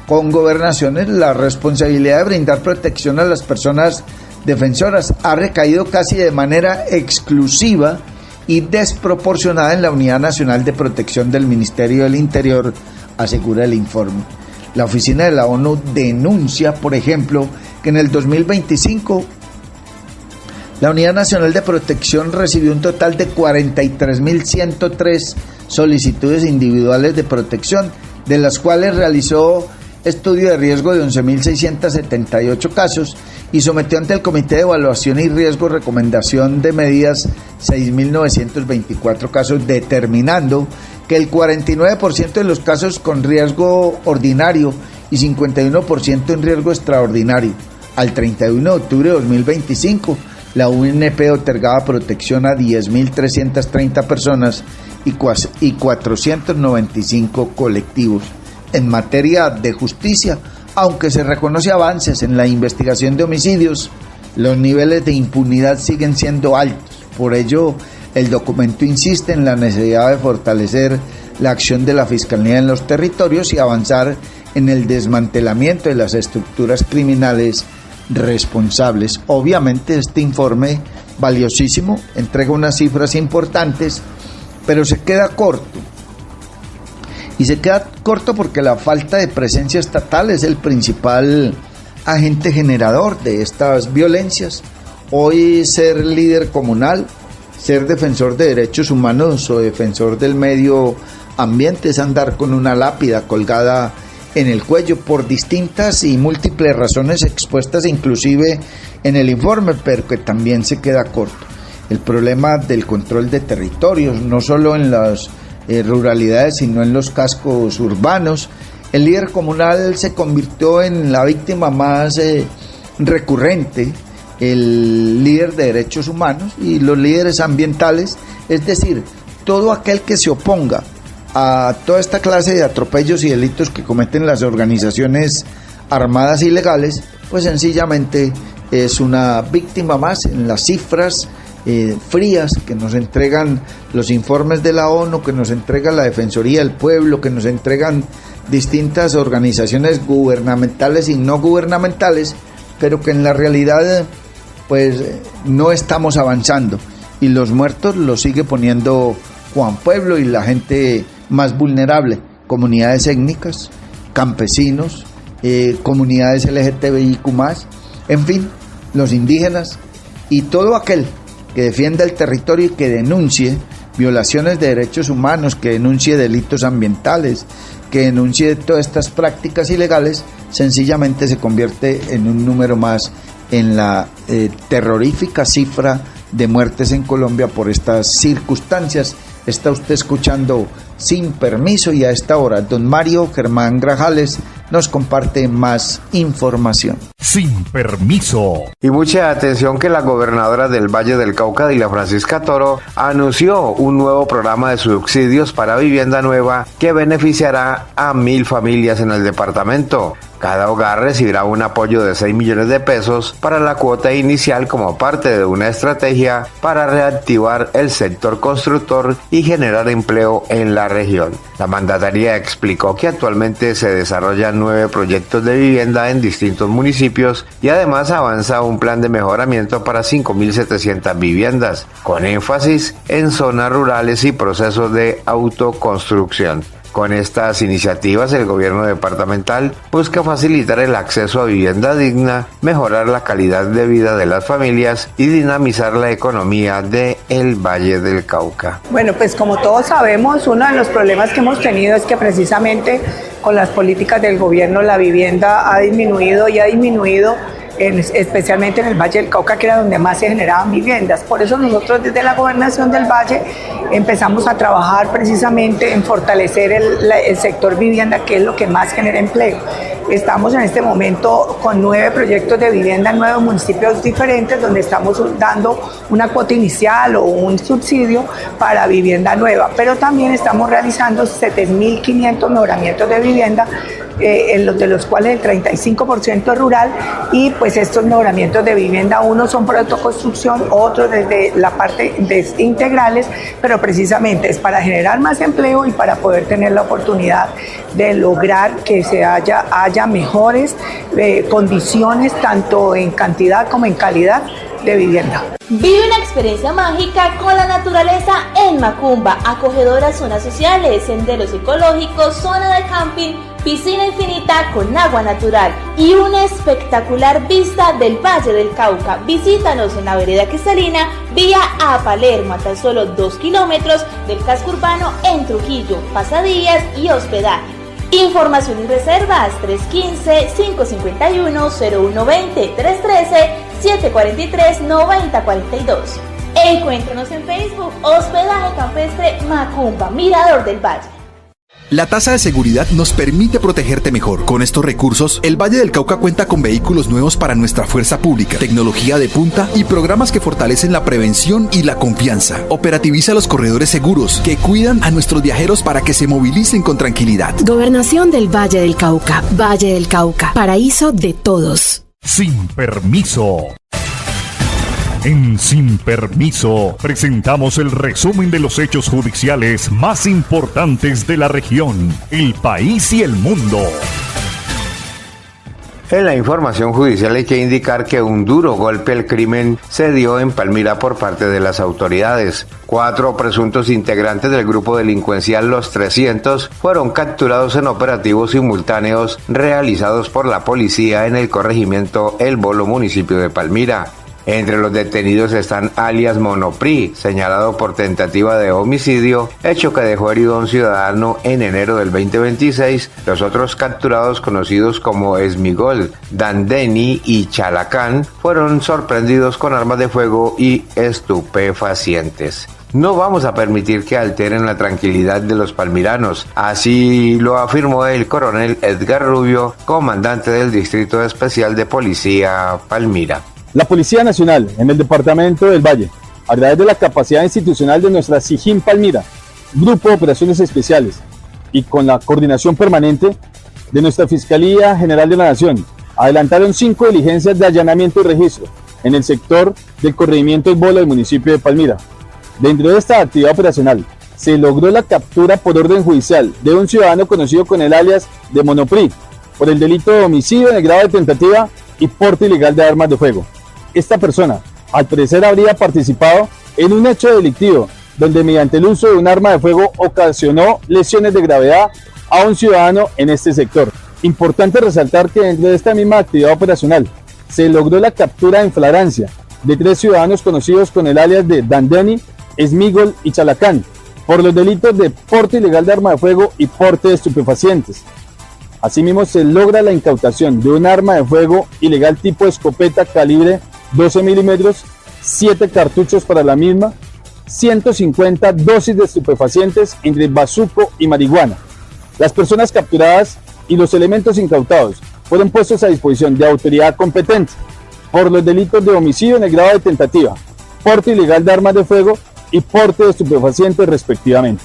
con gobernaciones, la responsabilidad de brindar protección a las personas defensoras ha recaído casi de manera exclusiva y desproporcionada en la Unidad Nacional de Protección del Ministerio del Interior, asegura el informe. La Oficina de la ONU denuncia, por ejemplo, que en el 2025 la Unidad Nacional de Protección recibió un total de 43.103 solicitudes individuales de protección, de las cuales realizó estudio de riesgo de 11.678 casos y sometió ante el Comité de Evaluación y Riesgo recomendación de medidas 6.924 casos, determinando que el 49% de los casos con riesgo ordinario y 51% en riesgo extraordinario. Al 31 de octubre de 2025, la UNP otorgaba protección a 10.330 personas y 495 colectivos. En materia de justicia, aunque se reconoce avances en la investigación de homicidios, los niveles de impunidad siguen siendo altos. Por ello, el documento insiste en la necesidad de fortalecer la acción de la Fiscalía en los territorios y avanzar en el desmantelamiento de las estructuras criminales responsables. Obviamente, este informe valiosísimo entrega unas cifras importantes pero se queda corto. Y se queda corto porque la falta de presencia estatal es el principal agente generador de estas violencias. Hoy ser líder comunal, ser defensor de derechos humanos o defensor del medio ambiente es andar con una lápida colgada en el cuello por distintas y múltiples razones expuestas inclusive en el informe, pero que también se queda corto. El problema del control de territorios, no solo en las ruralidades, sino en los cascos urbanos. El líder comunal se convirtió en la víctima más recurrente, el líder de derechos humanos y los líderes ambientales, es decir, todo aquel que se oponga a toda esta clase de atropellos y delitos que cometen las organizaciones armadas ilegales, pues sencillamente es una víctima más en las cifras frías que nos entregan los informes de la ONU, que nos entrega la Defensoría del Pueblo, que nos entregan distintas organizaciones gubernamentales y no gubernamentales, pero que en la realidad pues no estamos avanzando, y los muertos los sigue poniendo Juan Pueblo y la gente más vulnerable, comunidades étnicas, campesinos, comunidades LGTBIQ+, en fin, los indígenas y todo aquel que defienda el territorio y que denuncie violaciones de derechos humanos, que denuncie delitos ambientales, que denuncie todas estas prácticas ilegales, sencillamente se convierte en un número más en la terrorífica cifra de muertes en Colombia por estas circunstancias. Está usted escuchando Sin Permiso, y a esta hora don Mario Germán Grajales nos comparte más información. Sin Permiso. Y mucha atención que la gobernadora del Valle del Cauca, Dilia Francisca Toro, anunció un nuevo programa de subsidios para vivienda nueva que beneficiará a 1.000 familias en el departamento. Cada hogar recibirá un apoyo de 6 millones de pesos para la cuota inicial como parte de una estrategia para reactivar el sector constructor y generar empleo en la región. La mandataria explicó que actualmente se desarrollan 9 proyectos de vivienda en distintos municipios y además avanza un plan de mejoramiento para 5.700 viviendas, con énfasis en zonas rurales y procesos de autoconstrucción. Con estas iniciativas, el gobierno departamental busca facilitar el acceso a vivienda digna, mejorar la calidad de vida de las familias y dinamizar la economía del Valle del Cauca. Bueno, pues como todos sabemos, uno de los problemas que hemos tenido es que precisamente con las políticas del gobierno la vivienda ha disminuido especialmente en el Valle del Cauca, que era donde más se generaban viviendas. Por eso nosotros desde la Gobernación del Valle empezamos a trabajar precisamente en fortalecer el sector vivienda, que es lo que más genera empleo. Estamos en este momento con 9 proyectos de vivienda en 9 municipios diferentes, donde estamos dando una cuota inicial o un subsidio para vivienda nueva, pero también estamos realizando 7.500 mejoramientos de vivienda, de los cuales el 35% es rural, y pues estos mejoramientos de vivienda, unos son por autoconstrucción, otros desde la parte de integrales, pero precisamente es para generar más empleo y para poder tener la oportunidad de lograr que haya mejores condiciones tanto en cantidad como en calidad de vivienda. Vive una experiencia mágica con la naturaleza en Macumba, acogedoras zonas sociales, senderos ecológicos, zona de camping, piscina infinita con agua natural y una espectacular vista del Valle del Cauca. Visítanos en la vereda Cristalina, vía a Palermo, a tan solo 2 kilómetros del casco urbano en Trujillo, pasadías y hospedaje. Información y reservas 315-551-0120, 313-743-9042. Encuéntranos en Facebook, Hospedaje Campestre Macumba, Mirador del Valle. La tasa de seguridad nos permite protegerte mejor. Con estos recursos, el Valle del Cauca cuenta con vehículos nuevos para nuestra fuerza pública, tecnología de punta y programas que fortalecen la prevención y la confianza. Operativiza los corredores seguros que cuidan a nuestros viajeros para que se movilicen con tranquilidad. Gobernación del Valle del Cauca. Valle del Cauca, paraíso de todos. Sin Permiso. En Sin Permiso presentamos el resumen de los hechos judiciales más importantes de la región, el país y el mundo. En la información judicial hay que indicar que un duro golpe al crimen se dio en Palmira por parte de las autoridades. 4 presuntos integrantes del grupo delincuencial Los 300 fueron capturados en operativos simultáneos realizados por la policía en el corregimiento El Bolo, municipio de Palmira. Entre los detenidos están alias Monopri, señalado por tentativa de homicidio, hecho que dejó herido a un ciudadano en enero del 2026. Los otros capturados, conocidos como Esmigol, Dandeni y Chalacán, fueron sorprendidos con armas de fuego y estupefacientes. No vamos a permitir que alteren la tranquilidad de los palmiranos, así lo afirmó el coronel Edgar Rubio, comandante del Distrito Especial de Policía Palmira. La Policía Nacional en el Departamento del Valle, a través de la capacidad institucional de nuestra SIJIN Palmira, Grupo de Operaciones Especiales, y con la coordinación permanente de nuestra Fiscalía General de la Nación, adelantaron 5 diligencias de allanamiento y registro en el sector del corregimiento El Bolo del municipio de Palmira. Dentro de esta actividad operacional, se logró la captura por orden judicial de un ciudadano conocido con el alias de Monopri, por el delito de homicidio en el grado de tentativa y porte ilegal de armas de fuego. Esta persona, al parecer, habría participado en un hecho delictivo donde mediante el uso de un arma de fuego ocasionó lesiones de gravedad a un ciudadano en este sector. Importante resaltar que dentro de esta misma actividad operacional se logró la captura en flagrancia de 3 ciudadanos conocidos con el alias de Dandeni, Esmigol y Chalacán por los delitos de porte ilegal de arma de fuego y porte de estupefacientes. Asimismo, se logra la incautación de un arma de fuego ilegal tipo escopeta calibre 12 milímetros, 7 cartuchos para la misma, 150 dosis de estupefacientes entre bazuco y marihuana. Las personas capturadas y los elementos incautados fueron puestos a disposición de autoridad competente por los delitos de homicidio en el grado de tentativa, porte ilegal de armas de fuego y porte de estupefacientes respectivamente.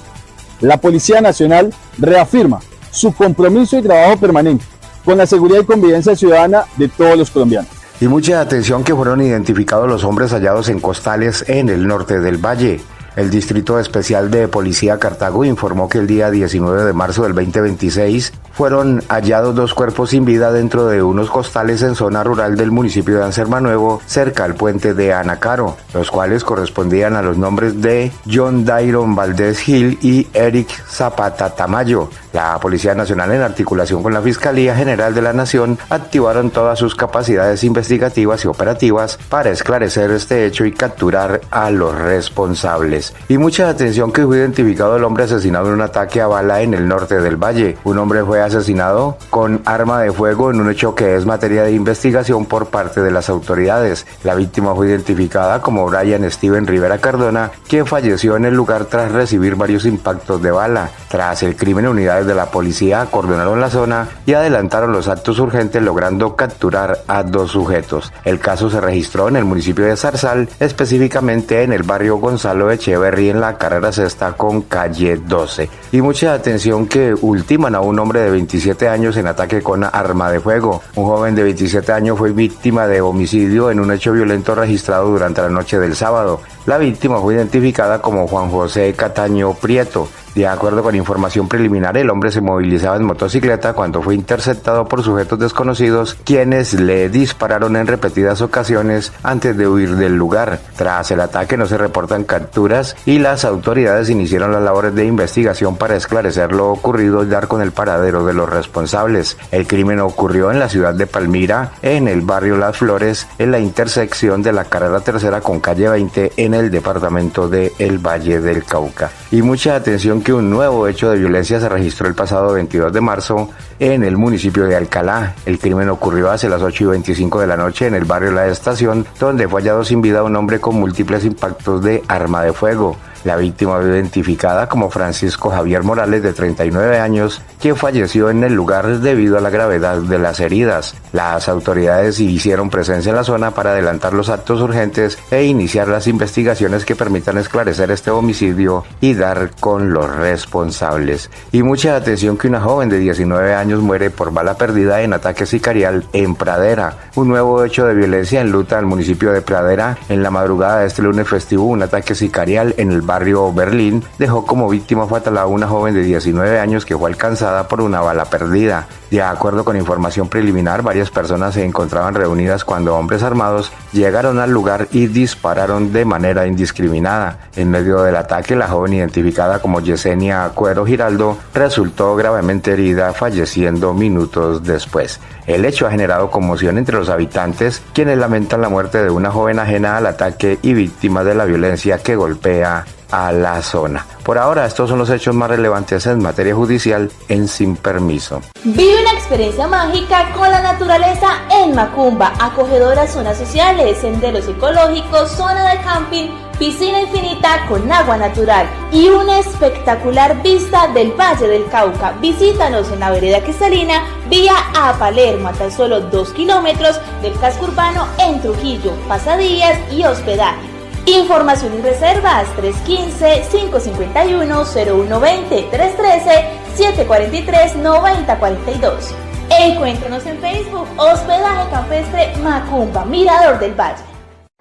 La Policía Nacional reafirma su compromiso y trabajo permanente con la seguridad y convivencia ciudadana de todos los colombianos. Y mucha atención que fueron identificados los hombres hallados en costales en el norte del valle. El Distrito Especial de Policía Cartago informó que el día 19 de marzo del 2026 fueron hallados 2 cuerpos sin vida dentro de unos costales en zona rural del municipio de Ansermanuevo, cerca al puente de Anacaro, los cuales correspondían a los nombres de John Dairon Valdés Gil y Eric Zapata Tamayo. La Policía Nacional, en articulación con la Fiscalía General de la Nación, activaron todas sus capacidades investigativas y operativas para esclarecer este hecho y capturar a los responsables. Y mucha atención que fue identificado el hombre asesinado en un ataque a bala en el norte del valle. Un hombre fue asesinado con arma de fuego en un hecho que es materia de investigación por parte de las autoridades. La víctima fue identificada como Brian Steven Rivera Cardona, quien falleció en el lugar tras recibir varios impactos de bala. Tras el crimen, unidades de la policía acordonaron la zona y adelantaron los actos urgentes, logrando capturar a 2 sujetos. El caso se registró en el municipio de Zarzal, específicamente en el barrio Gonzalo Echeverry, en la carrera sexta con calle 12. Y mucha atención que ultiman a un hombre de 27 años en ataque con arma de fuego. Un joven de 27 años fue víctima de homicidio en un hecho violento registrado durante la noche del sábado. La víctima fue identificada como Juan José Cataño Prieto. De acuerdo con información preliminar, el hombre se movilizaba en motocicleta cuando fue interceptado por sujetos desconocidos, quienes le dispararon en repetidas ocasiones antes de huir del lugar. Tras el ataque no se reportan capturas y las autoridades iniciaron las labores de investigación para esclarecer lo ocurrido y dar con el paradero de los responsables. El crimen ocurrió en la ciudad de Palmira, en el barrio Las Flores, en la intersección de la carrera tercera con calle 20 en el departamento de El Valle del Cauca. Y mucha atención que un nuevo hecho de violencia se registró el pasado 22 de marzo en el municipio de Alcalá. El crimen ocurrió hacia las 8:25 de la noche en el barrio La Estación, donde fue hallado sin vida un hombre con múltiples impactos de arma de fuego. La víctima fue identificada como Francisco Javier Morales, de 39 años, quien falleció en el lugar debido a la gravedad de las heridas. Las autoridades hicieron presencia en la zona para adelantar los actos urgentes e iniciar las investigaciones que permitan esclarecer este homicidio y dar con los responsables. Y mucha atención que una joven de 19 años muere por bala perdida en ataque sicarial en Pradera. Un nuevo hecho de violencia enluta al municipio de Pradera. En la madrugada de este lunes festivo, un ataque sicarial en el barrio barrio Berlín dejó como víctima fatal a una joven de 19 años que fue alcanzada por una bala perdida. De acuerdo con información preliminar, varias personas se encontraban reunidas cuando hombres armados llegaron al lugar y dispararon de manera indiscriminada. En medio del ataque, la joven, identificada como Yesenia Cuero Giraldo, resultó gravemente herida, falleciendo minutos después. El hecho ha generado conmoción entre los habitantes, quienes lamentan la muerte de una joven ajena al ataque y víctima de la violencia que golpea a la zona. Por ahora, estos son los hechos más relevantes en materia judicial en Sin Permiso. Vive una experiencia mágica con la naturaleza en Macumba, acogedoras zonas sociales, senderos ecológicos, zona de camping, piscina infinita con agua natural y una espectacular vista del Valle del Cauca. Visítanos en la vereda Cristalina, vía a Palermo, a tan solo 2 kilómetros del casco urbano en Trujillo, pasadías y hospedaje. Información y reservas 315-551-0120, 313-743-9042. Encuéntranos en Facebook, Hospedaje Campestre Macumba, Mirador del Valle.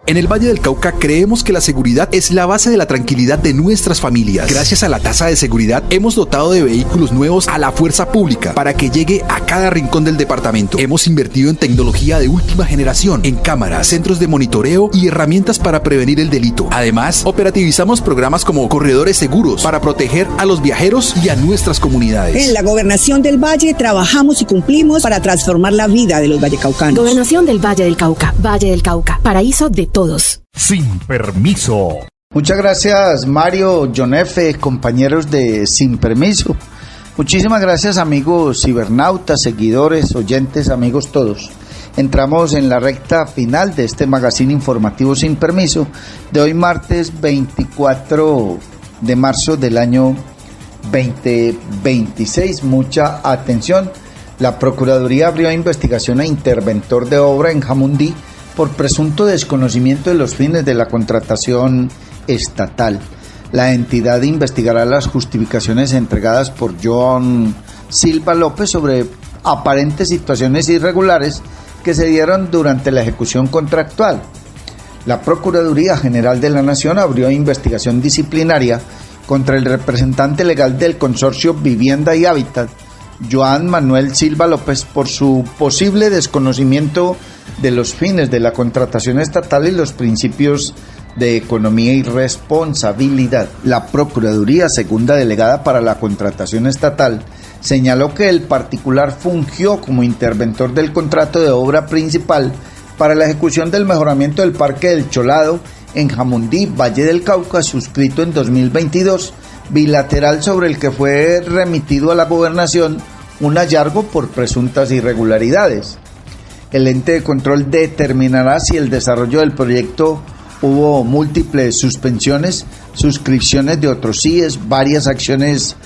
En el Valle del Cauca creemos que la seguridad es la base de la tranquilidad de nuestras familias. Gracias a la tasa de seguridad hemos dotado de vehículos nuevos a la fuerza pública para que llegue a cada rincón del departamento. Hemos invertido en tecnología de última generación, en cámaras, centros de monitoreo y herramientas para prevenir el delito. Además, operativizamos programas como corredores seguros para proteger a los viajeros y a nuestras comunidades. En la Gobernación del Valle trabajamos y cumplimos para transformar la vida de los vallecaucanos. Gobernación del Valle del Cauca, paraíso de todos. Sin Permiso. Muchas gracias, Mario, John F., compañeros de Sin Permiso. Muchísimas gracias, amigos cibernautas, seguidores, oyentes, amigos todos. Entramos en la recta final de este magazine informativo Sin Permiso de hoy, martes 24 de marzo del año 2026. Mucha atención. La Procuraduría abrió investigación a interventor de obra en Jamundí por presunto desconocimiento de los fines de la contratación estatal. La entidad investigará las justificaciones entregadas por John Silva López sobre aparentes situaciones irregulares que se dieron durante la ejecución contractual. La Procuraduría General de la Nación abrió investigación disciplinaria contra el representante legal del Consorcio Vivienda y Hábitat, Joan Manuel Silva López, por su posible desconocimiento de los fines de la contratación estatal y los principios de economía y responsabilidad. La Procuraduría Segunda Delegada para la Contratación Estatal señaló que el particular fungió como interventor del contrato de obra principal para la ejecución del mejoramiento del Parque del Cholado en Jamundí, Valle del Cauca, suscrito en 2022, bilateral sobre el que fue remitido a la Gobernación un hallazgo por presuntas irregularidades. El ente de control determinará si el desarrollo del proyecto hubo múltiples suspensiones, suscripciones de otros CIEs, varias acciones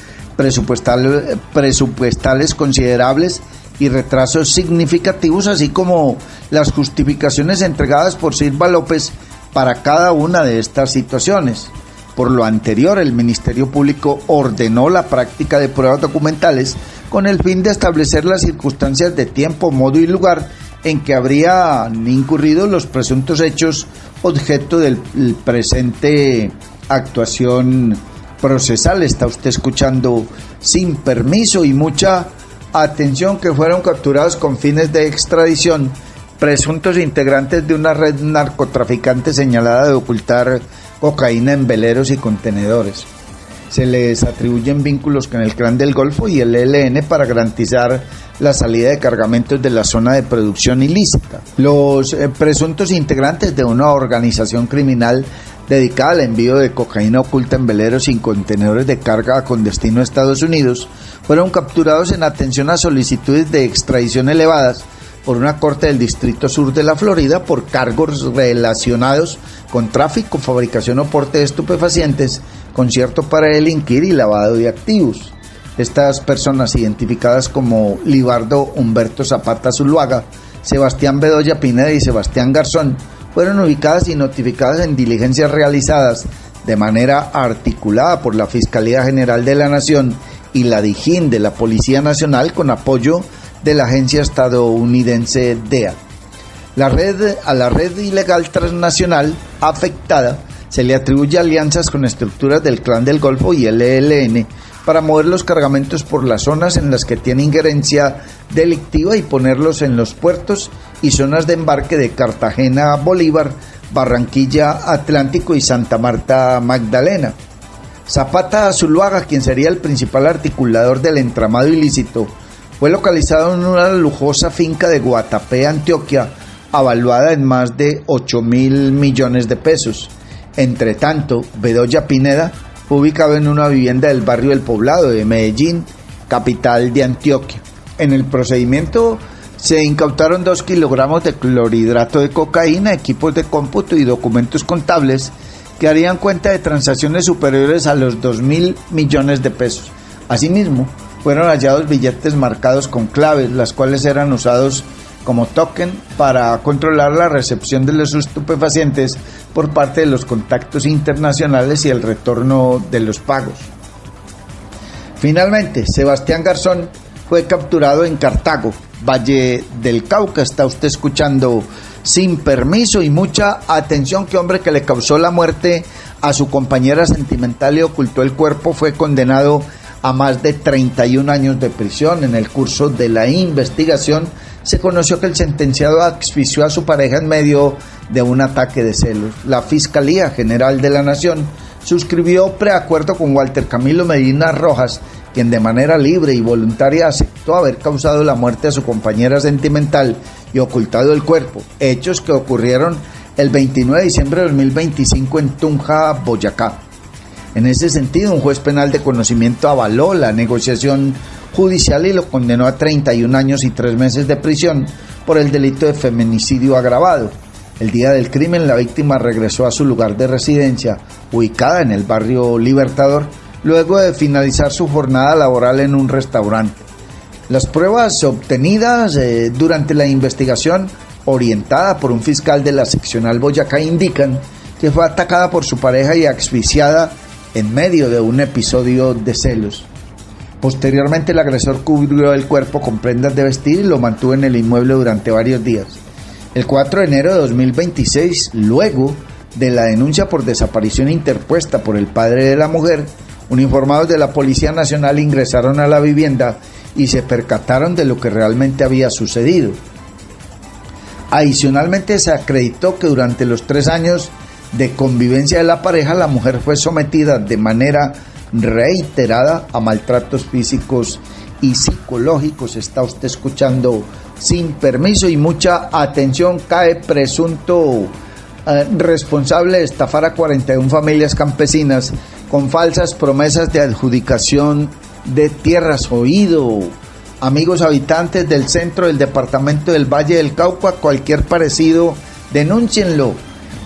presupuestales considerables y retrasos significativos, así como las justificaciones entregadas por Silva López para cada una de estas situaciones. Por lo anterior, el Ministerio Público ordenó la práctica de pruebas documentales con el fin de establecer las circunstancias de tiempo, modo y lugar en que habrían incurrido los presuntos hechos objeto del presente actuación procesal. Está usted escuchando Sin Permiso, y mucha atención, que fueron capturados con fines de extradición presuntos integrantes de una red narcotraficante señalada de ocultar cocaína en veleros y contenedores. Se les atribuyen vínculos con el Clan del Golfo y el ELN para garantizar la salida de cargamentos de la zona de producción ilícita. Los presuntos integrantes de una organización criminal dedicada al envío de cocaína oculta en veleros y contenedores de carga con destino a Estados Unidos fueron capturados en atención a solicitudes de extradición elevadas por una corte del Distrito Sur de la Florida por cargos relacionados con tráfico, fabricación o porte de estupefacientes, concierto para delinquir y lavado de activos. Estas personas, identificadas como Libardo Humberto Zapata Zuluaga, Sebastián Bedoya Pineda y Sebastián Garzón, fueron ubicadas y notificadas en diligencias realizadas de manera articulada por la Fiscalía General de la Nación y la DIJÍN de la Policía Nacional, con apoyo de la agencia estadounidense DEA. A la red ilegal transnacional afectada Se le atribuye alianzas con estructuras del Clan del Golfo y el ELN para mover los cargamentos por las zonas en las que tiene injerencia delictiva y ponerlos en los puertos y zonas de embarque de Cartagena, Bolívar, Barranquilla, Atlántico y Santa Marta, Magdalena. Zapata Zuluaga, quien sería el principal articulador del entramado ilícito, fue localizado en una lujosa finca de Guatapé, Antioquia, avaluada en más de 8.000 millones de pesos. Entre tanto, Bedoya Pineda fue ubicado en una vivienda del barrio El Poblado de Medellín, capital de Antioquia. En el procedimiento se incautaron 2 kilogramos de clorhidrato de cocaína, equipos de cómputo y documentos contables que harían cuenta de transacciones superiores a los 2.000 millones de pesos. Asimismo, fueron hallados billetes marcados con claves, las cuales eran usados como token para controlar la recepción de los estupefacientes por parte de los contactos internacionales y el retorno de los pagos. Finalmente, Sebastián Garzón fue capturado en Cartago, Valle del Cauca. Está usted escuchando Sin Permiso, y mucha atención, que hombre que le causó la muerte a su compañera sentimental y ocultó el cuerpo fue condenado a más de 31 años de prisión. En el curso de la investigación se conoció que el sentenciado asfixió a su pareja en medio de un ataque de celos. La Fiscalía General de la Nación suscribió preacuerdo con Walter Camilo Medina Rojas, quien de manera libre y voluntaria aceptó haber causado la muerte a su compañera sentimental y ocultado el cuerpo, hechos que ocurrieron el 29 de diciembre de 2025 en Tunja, Boyacá. En ese sentido, un juez penal de conocimiento avaló la negociación judicial y lo condenó a 31 años y 3 meses de prisión por el delito de feminicidio agravado. El día del crimen, la víctima regresó a su lugar de residencia, ubicada en el barrio Libertador, luego de finalizar su jornada laboral en un restaurante. Las pruebas obtenidas durante la investigación, orientada por un fiscal de la seccional Boyacá, indican que fue atacada por su pareja y asfixiada en medio de un episodio de celos. Posteriormente, el agresor cubrió el cuerpo con prendas de vestir y lo mantuvo en el inmueble durante varios días. El 4 de enero de 2026, luego de la denuncia por desaparición interpuesta por el padre de la mujer, uniformados de la Policía Nacional ingresaron a la vivienda y se percataron de lo que realmente había sucedido. Adicionalmente, se acreditó que durante los 3 años de convivencia de la pareja, la mujer fue sometida de manera reiterada a maltratos físicos y psicológicos. Está usted escuchando Sin Permiso, y mucha atención, cae presunto responsable de estafar a 41 familias campesinas con falsas promesas de adjudicación de tierras. Oído, amigos habitantes del centro del departamento del Valle del Cauca, cualquier parecido, denúncienlo.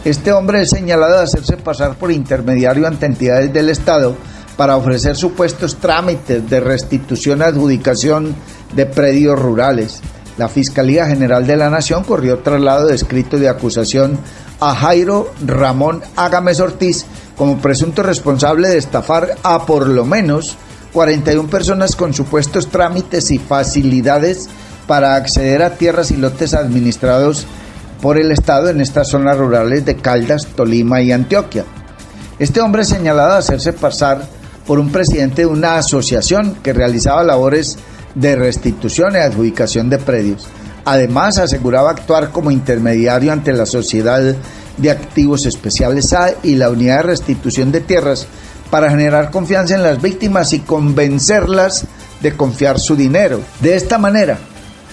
Este hombre es señalado de hacerse pasar por intermediario ante entidades del Estado para ofrecer supuestos trámites de restitución y adjudicación de predios rurales. La Fiscalía General de la Nación corrió traslado de escrito de acusación a Jairo Ramón Ágames Ortiz como presunto responsable de estafar a por lo menos 41 personas con supuestos trámites y facilidades para acceder a tierras y lotes administrados por el Estado en estas zonas rurales de Caldas, Tolima y Antioquia. Este hombre es señalado de hacerse pasar por un presidente de una asociación que realizaba labores de restitución y adjudicación de predios. Además, aseguraba actuar como intermediario ante la Sociedad de Activos Especiales SAE y la Unidad de Restitución de Tierras para generar confianza en las víctimas y convencerlas de confiar su dinero. De esta manera,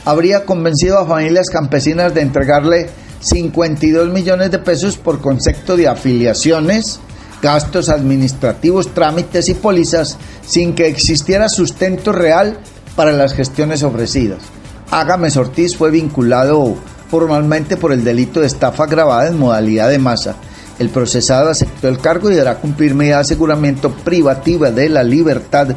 habría convencido a familias campesinas de entregarle 52 millones de pesos por concepto de afiliaciones, gastos administrativos, trámites y pólizas, sin que existiera sustento real para las gestiones ofrecidas. Ágames Ortiz fue vinculado formalmente por el delito de estafa agravada en modalidad de masa. El procesado aceptó el cargo y deberá cumplir medida de aseguramiento privativa de la libertad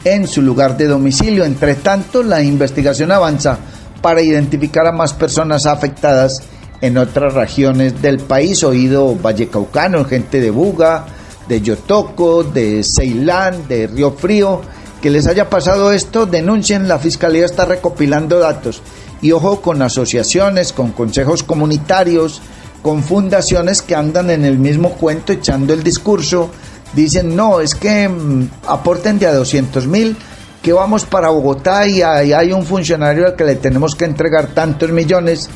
en su lugar de domicilio. Entre tanto, la investigación avanza para identificar a más personas afectadas en otras regiones del país. Oído vallecaucano, gente de Buga, de Yotoco, de Ceilán, de Río Frío, que les haya pasado esto, denuncien. La Fiscalía está recopilando datos. Y ojo con asociaciones, con consejos comunitarios, con fundaciones que andan en el mismo cuento echando el discurso. Dicen, no, es que aporten de a 200.000, que vamos para Bogotá y hay un funcionario al que le tenemos que entregar tantos millones,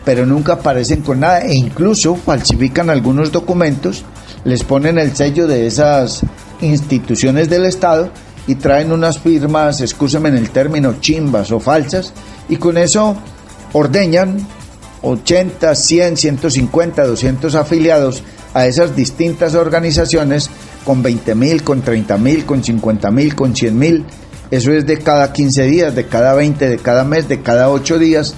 pero nunca aparecen con nada, e incluso falsifican algunos documentos, les ponen el sello de esas instituciones del Estado y traen unas firmas, excúsenme en el término, chimbas o falsas, y con eso ordeñan 80, 100, 150, 200 afiliados a esas distintas organizaciones con 20.000, con 30.000, con 50.000, con 100.000. Eso es de cada 15 días, de cada 20, de cada mes, de cada 8 días.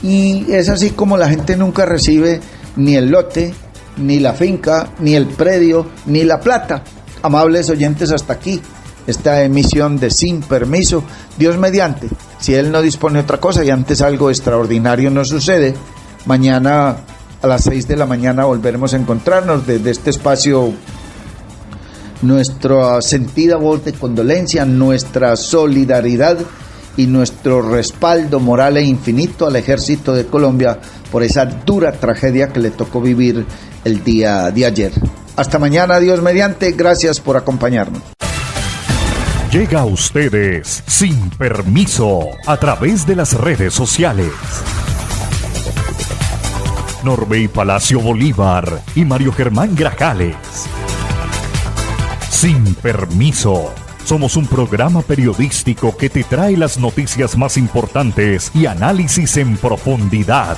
Y es así como la gente nunca recibe ni el lote, ni la finca, ni el predio, ni la plata. Amables oyentes, hasta aquí esta emisión de Sin Permiso. Dios mediante, si Él no dispone otra cosa y antes algo extraordinario nos sucede, mañana a las 6 de la mañana volveremos a encontrarnos desde este espacio. Nuestra sentida voz de condolencia, nuestra solidaridad y nuestro respaldo moral e infinito al Ejército de Colombia por esa dura tragedia que le tocó vivir el día de ayer. Hasta mañana, Dios mediante, gracias por acompañarnos. Llega a ustedes Sin Permiso a través de las redes sociales. Norbey Palacio Bolívar y Mario Germán Grajales. Sin Permiso. Somos un programa periodístico que te trae las noticias más importantes y análisis en profundidad.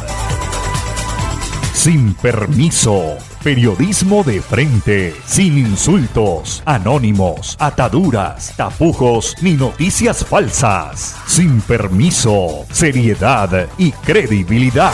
Sin Permiso. Periodismo de frente, sin insultos, anónimos, ataduras, tapujos ni noticias falsas. Sin Permiso. Seriedad y credibilidad.